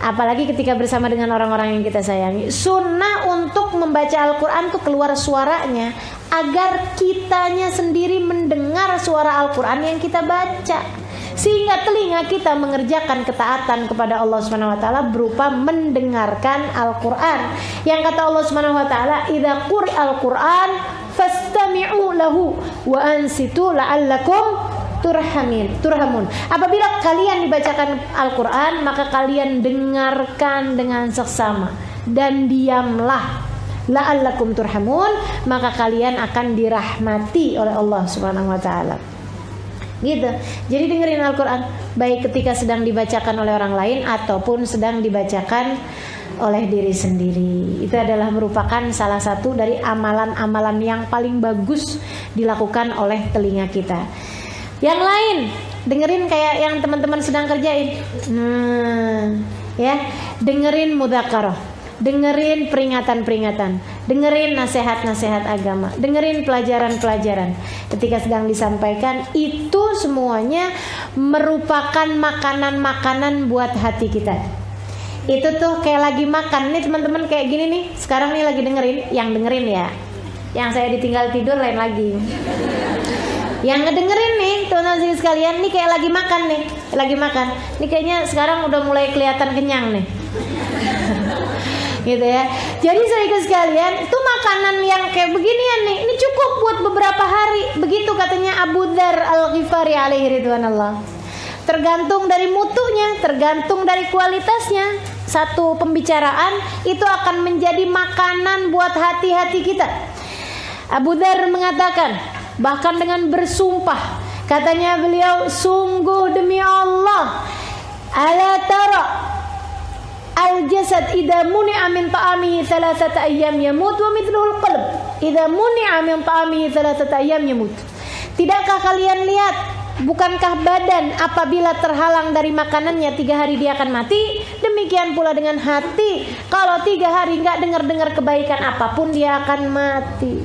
apalagi ketika bersama dengan orang-orang yang kita sayangi. Sunnah untuk membaca Al-Quran tuh keluar suaranya, agar kitanya sendiri mendengar suara Al-Quran yang kita baca, sehingga telinga kita mengerjakan ketaatan kepada Allah Subhanahu wa taala berupa mendengarkan Al-Qur'an. Yang kata Allah Subhanahu wa taala, "Idza quri'al Qur'an fastami'u lahu wa ansitu la'allakum turhamun." Apabila kalian dibacakan Al-Qur'an, maka kalian dengarkan dengan seksama dan diamlah, la'allakum turhamun, maka kalian akan dirahmati oleh Allah Subhanahu wa taala. Gitu. Jadi dengerin Al-Quran baik ketika sedang dibacakan oleh orang lain ataupun sedang dibacakan oleh diri sendiri. Itu adalah merupakan salah satu dari amalan-amalan yang paling bagus dilakukan oleh telinga kita. Yang lain, dengerin kayak yang teman-teman sedang kerjain. Ya, dengerin mudzakarah, dengerin peringatan-peringatan, dengerin nasihat-nasihat agama, dengerin pelajaran-pelajaran ketika sedang disampaikan. Itu semuanya merupakan makanan-makanan buat hati kita. Itu tuh kayak lagi makan nih teman-teman, kayak gini nih. Sekarang nih lagi dengerin ya. Yang saya ditinggal tidur lain lagi. Yang ngedengerin nih teman-teman sekalian, nih kayak lagi makan nih, lagi makan. Ini kayaknya sekarang udah mulai kelihatan kenyang nih. Gitu ya. Jadi saudara sekalian, itu makanan yang kayak beginian nih, ini cukup buat beberapa hari. Begitu katanya Abu Dzar Al-Ghifari alaihi ridwanallah. Tergantung dari mutunya, tergantung dari kualitasnya. Satu pembicaraan itu akan menjadi makanan buat hati-hati kita. Abu Dzar mengatakan, bahkan dengan bersumpah, katanya beliau, sungguh demi Allah, ala tara al-jasad idza muni'a min ta'amihi thalathata ayyam yamut wa mithluhu al-qalb idza muni'a min ta'amihi thalathata ayyam yamut. Tidakkah kalian lihat, bukankah badan apabila terhalang dari makanannya 3 hari dia akan mati? Demikian pula dengan hati, kalau 3 hari enggak dengar-dengar kebaikan apapun dia akan mati.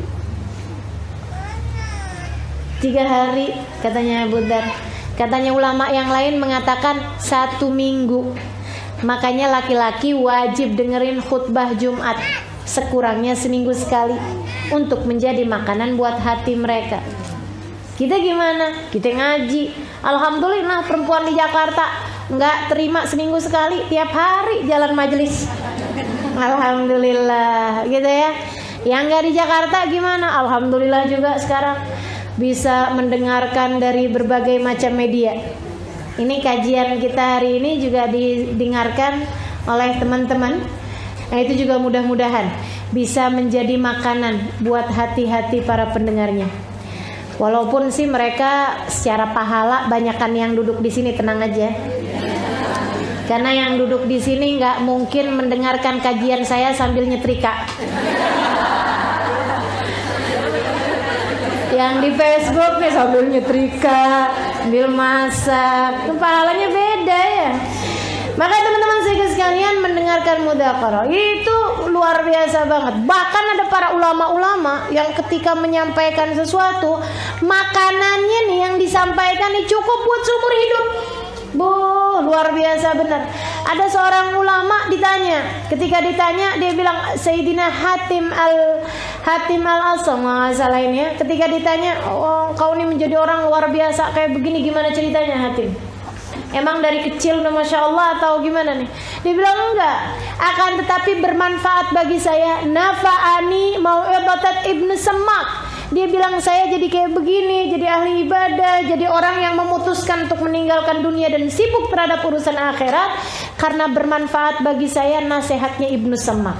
3 hari katanya Abu Dzar. Katanya ulama yang lain mengatakan 1 minggu. Makanya laki-laki wajib dengerin khutbah Jumat sekurangnya seminggu sekali untuk menjadi makanan buat hati mereka. Kita gimana? Kita ngaji. Alhamdulillah perempuan di Jakarta nggak terima seminggu sekali, tiap hari jalan majelis. Alhamdulillah, gitu ya. Yang nggak di Jakarta gimana? Alhamdulillah juga sekarang bisa mendengarkan dari berbagai macam media. Ini kajian kita hari ini juga didengarkan oleh teman-teman. Nah itu juga mudah-mudahan bisa menjadi makanan buat hati-hati para pendengarnya. Walaupun sih mereka secara pahala banyakan yang duduk di sini, tenang aja. Karena yang duduk di sini nggak mungkin mendengarkan kajian saya sambil nyetrika. Yang di Facebook nih sambil nyetrika, sambil masak, pahalanya beda ya. Maka teman-teman sekalian, mendengarkan mudzakarah itu luar biasa banget. Bahkan ada para ulama-ulama yang ketika menyampaikan sesuatu, makanannya nih yang disampaikan nih cukup buat seumur hidup. Luar biasa benar. Ada seorang ulama ketika ditanya dia bilang, Sayyidina Hatim al-Asam salah ini ya. Ketika ditanya, oh, kau ini menjadi orang luar biasa kayak begini, gimana ceritanya Hatim? Emang dari kecil udah Masya Allah atau gimana nih? Dia bilang enggak, akan tetapi bermanfaat bagi saya. Nafa'ani mau'ibatat Ibnu Semak. Dia bilang saya jadi kayak begini, jadi ahli ibadah, jadi orang yang memutuskan untuk meninggalkan dunia dan sibuk terhadap urusan akhirat karena bermanfaat bagi saya nasihatnya Ibnu Semak.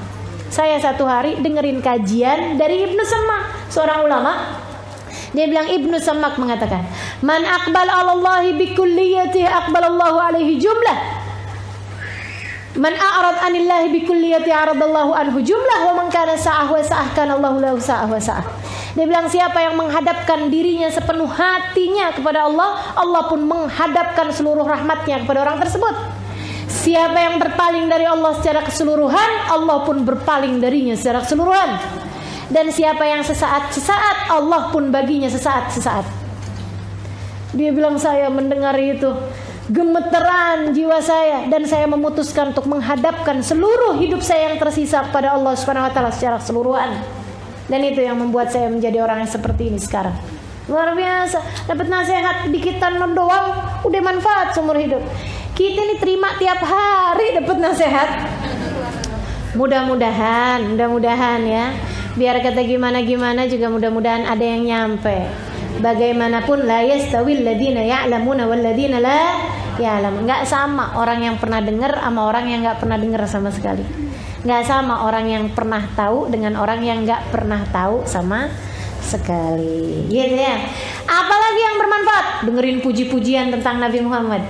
Saya satu hari dengerin kajian dari Ibnu Semak, seorang ulama. Dia bilang, Ibnu Semak mengatakan, man aqbal 'ala Allahi bi kulliyatihi aqbalallahu alaihi jumlah. Man a'rad 'anillahi bi kulliyatihi 'aradallahu anhu jumlah, wa man kana sa'ah wa sa'ah kana Allahu lahu sa'ah wa sa'ah. Dia bilang, siapa yang menghadapkan dirinya sepenuh hatinya kepada Allah, Allah pun menghadapkan seluruh rahmatnya kepada orang tersebut. Siapa yang berpaling dari Allah secara keseluruhan, Allah pun berpaling darinya secara keseluruhan. Dan siapa yang sesaat-sesaat, Allah pun baginya sesaat-sesaat. Dia bilang, saya mendengar itu, gemeteran jiwa saya, dan saya memutuskan untuk menghadapkan seluruh hidup saya yang tersisa kepada Allah Subhanahu wa taala secara keseluruhan. Dan itu yang membuat saya menjadi orang yang seperti ini sekarang. Luar biasa, dapat nasihat dikitan doang udah manfaat seumur hidup. Kita ini terima tiap hari dapat nasihat. Mudah-mudahan ya. Biar kata gimana juga mudah-mudahan ada yang nyampe. Bagaimanapun la yastawil ladina ya'lamuna wal ladina la ya'lamun. Enggak sama orang yang pernah dengar sama orang yang enggak pernah dengar sama sekali. Enggak sama orang yang pernah tahu dengan orang yang enggak pernah tahu sama sekali. Gitu ya. Apalagi yang bermanfaat, dengerin puji-pujian tentang Nabi Muhammad.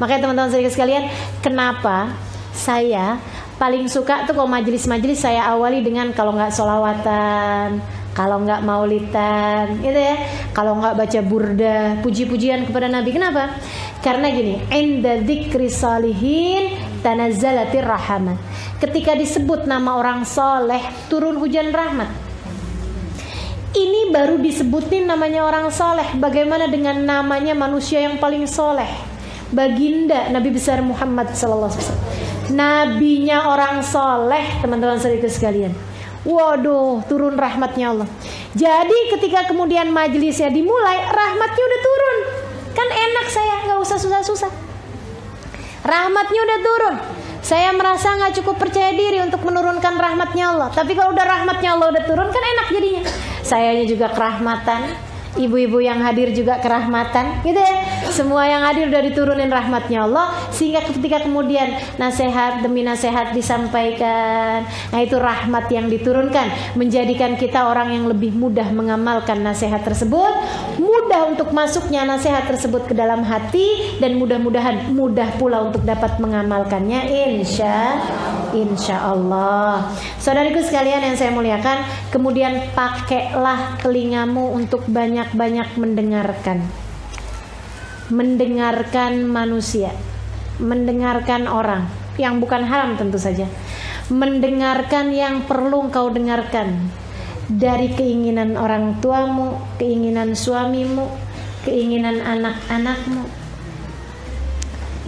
Makanya teman-teman sekalian, kenapa saya paling suka tuh kalau majelis-majelis saya awali dengan kalau nggak sholawatan, kalau nggak maulidan, gitu ya, kalau nggak baca burda, puji-pujian kepada Nabi. Kenapa? Karena gini, inda dzikri salihin tanazzalatir rahmat. Ketika disebut nama orang soleh, turun hujan rahmat. Ini baru disebutin namanya orang soleh. Bagaimana dengan namanya manusia yang paling soleh? Baginda Nabi besar Muhammad sallallahu alaihi wasallam. Nabinya orang soleh, teman-teman saudara sekalian. Waduh, turun rahmatnya Allah. Jadi ketika kemudian majelisnya dimulai, rahmatnya udah turun. Kan enak, saya nggak usah susah-susah. Rahmatnya udah turun. Saya merasa nggak cukup percaya diri untuk menurunkan rahmatnya Allah. Tapi kalau udah rahmatnya Allah udah turun, kan enak jadinya. Sayanya juga kerahmatan. Ibu-ibu yang hadir juga kerahmatan, gitu ya. Semua yang hadir udah diturunin rahmatnya Allah, sehingga ketika kemudian nasihat demi nasihat disampaikan, nah itu rahmat yang diturunkan, menjadikan kita orang yang lebih mudah mengamalkan nasihat tersebut, mudah untuk masuknya nasihat tersebut ke dalam hati, dan mudah-mudahan mudah pula untuk dapat mengamalkannya, insya Allah. Saudariku sekalian yang saya muliakan, kemudian pakailah telingamu untuk banyak mendengarkan manusia, mendengarkan orang yang bukan haram tentu saja, mendengarkan yang perlu engkau dengarkan dari keinginan orang tuamu, keinginan suamimu, keinginan anak-anakmu.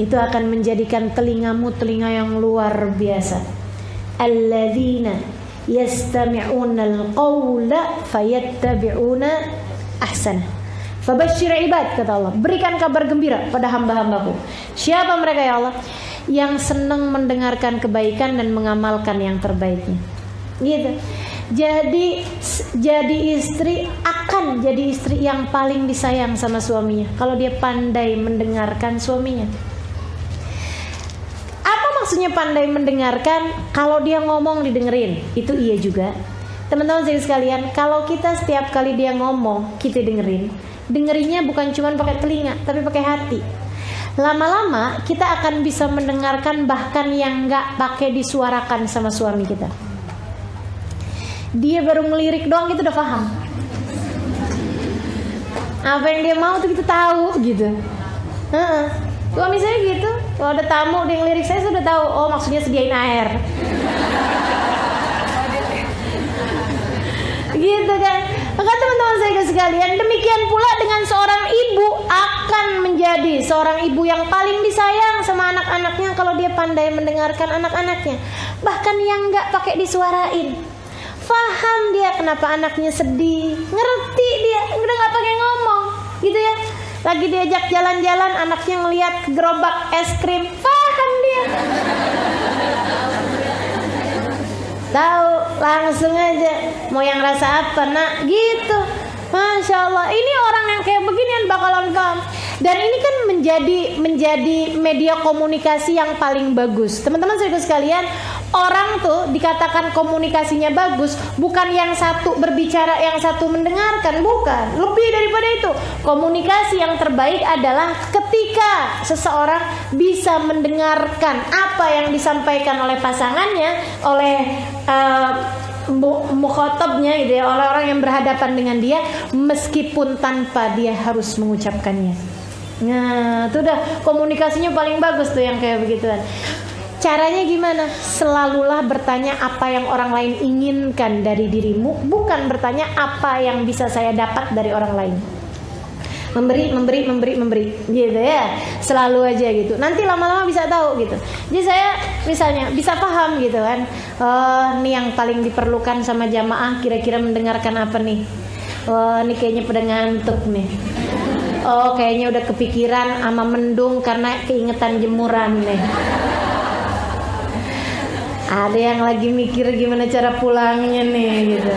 Itu akan menjadikan telingamu telinga yang luar biasa. Alladzina yastami'una al-qawla fayattabi'una ahsana. Fabashshir ibad, kata Allah, berikan kabar gembira pada hamba-hambaku. Siapa mereka ya Allah? Yang senang mendengarkan kebaikan dan mengamalkan yang terbaiknya. Gitu. Jadi istri akan jadi istri yang paling disayang sama suaminya kalau dia pandai mendengarkan suaminya. Apa maksudnya pandai mendengarkan? Kalau dia ngomong didengerin, itu iya juga. Teman-teman sekalian, kalau kita setiap kali dia ngomong kita dengerinnya bukan cuma pakai telinga, tapi pakai hati. Lama-lama kita akan bisa mendengarkan bahkan yang nggak pakai disuarakan sama suami kita. Dia baru ngelirik doang kita udah paham. Apa yang dia mau tuh kita tahu gitu. Kalau misalnya gitu, kalau ada tamu dia ngelirik saya sudah tahu, oh maksudnya sediain air. Gitu kan. Maka teman-teman saya sekalian, demikian pula dengan seorang ibu akan menjadi seorang ibu yang paling disayang sama anak-anaknya kalau dia pandai mendengarkan anak-anaknya. Bahkan yang nggak pakai disuarain, faham dia kenapa anaknya sedih, ngerti dia, udah nggak pakai ngomong, gitu ya. Lagi diajak jalan-jalan, anaknya ngelihat gerobak es krim, paham dia. Tahu langsung aja mau yang rasa apa nak gitu. Masya Allah, ini orang yang kayak beginian bakalan paham. Dan ini kan menjadi media komunikasi yang paling bagus. Teman-teman saudara sekalian, orang tuh dikatakan komunikasinya bagus bukan yang satu berbicara, yang satu mendengarkan, bukan. Lebih daripada itu, komunikasi yang terbaik adalah ketika seseorang bisa mendengarkan apa yang disampaikan oleh pasangannya, oleh mukhatabnya gitu ya, oleh orang yang berhadapan dengan dia, meskipun tanpa dia harus mengucapkannya. Nah, itu udah komunikasinya paling bagus tuh yang kayak begituan. Caranya gimana? Selalulah bertanya apa yang orang lain inginkan dari dirimu, bukan bertanya apa yang bisa saya dapat dari orang lain. Memberi gitu ya. Selalu aja gitu. Nanti lama-lama bisa tahu gitu. Jadi saya misalnya bisa paham gitu kan. Nih yang paling diperlukan sama jamaah kira-kira mendengarkan apa nih? Ini kayaknya pada ngantuk nih. Oh, kayaknya udah kepikiran sama mendung karena keingetan jemuran nih. Ada yang lagi mikir gimana cara pulangnya nih gitu.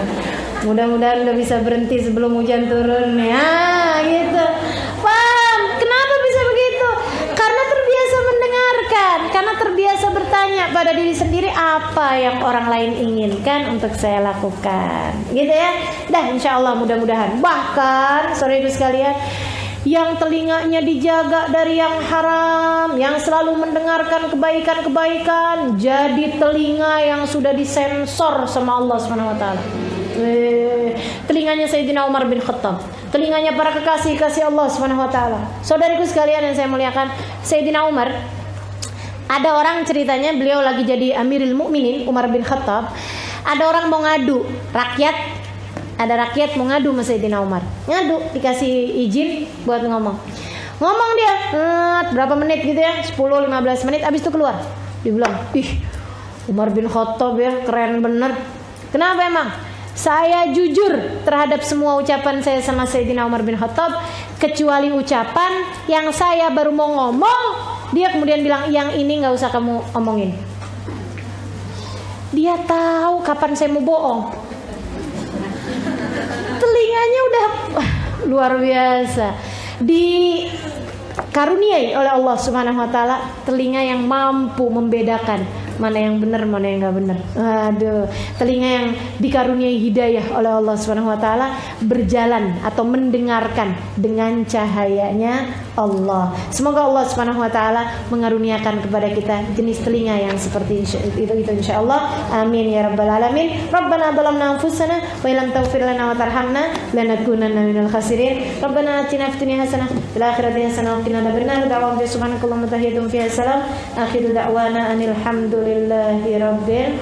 Mudah-mudahan udah bisa berhenti sebelum hujan turun nih. Gitu. Paham? Kenapa bisa begitu? Karena terbiasa mendengarkan, karena terbiasa bertanya pada diri sendiri apa yang orang lain inginkan untuk saya lakukan. Gitu ya. Dah, insya Allah mudah-mudahan. Bahkan, sore ibu sekalian, yang telinganya dijaga dari yang haram, yang selalu mendengarkan kebaikan-kebaikan, jadi telinga yang sudah disensor sama Allah Subhanahu wa taala. Telinganya Sayyidina Umar bin Khattab, telinganya para kekasih-kasih Allah Subhanahu wa taala. Saudariku sekalian yang saya muliakan, Sayyidina Umar, ada orang ceritanya beliau lagi jadi Amirul Mukminin, Umar bin Khattab. Ada orang mau ngadu, ada rakyat mau ngadu sama Sayyidina Umar. Ngadu, dikasih izin buat ngomong. Ngomong dia, berapa menit gitu ya, 10-15 menit, abis itu keluar. Dia bilang, ih, Umar bin Khattab ya, keren bener. Kenapa emang? Saya jujur terhadap semua ucapan saya sama Sayyidina Umar bin Khattab, kecuali ucapan yang saya baru mau ngomong, dia kemudian bilang, yang ini gak usah kamu omongin. Dia tahu kapan saya mau bohong. Telinganya udah luar biasa, dikaruniai oleh Allah Subhanahu wa taala telinga yang mampu membedakan mana yang benar, mana yang enggak benar. Aduh, telinga yang dikaruniai hidayah oleh Allah Subhanahu wa taala berjalan atau mendengarkan dengan cahayanya Allah. Semoga Allah Subhanahu wa taala mengaruniakan kepada kita jenis telinga yang seperti itu insyaallah. Amin ya rabbal alamin. Rabbana zalamna anfusana wa illam taghfir lana wa tarhamna lanakunanna minal khasirin. Rabbana atina fid dunya hasanah fil akhirati hasanah wa qina adzabannar. Da'wana subhanakallahumma tahiyyatun fiha salam. Akhiru da'wana anil hamdulillahi rabbil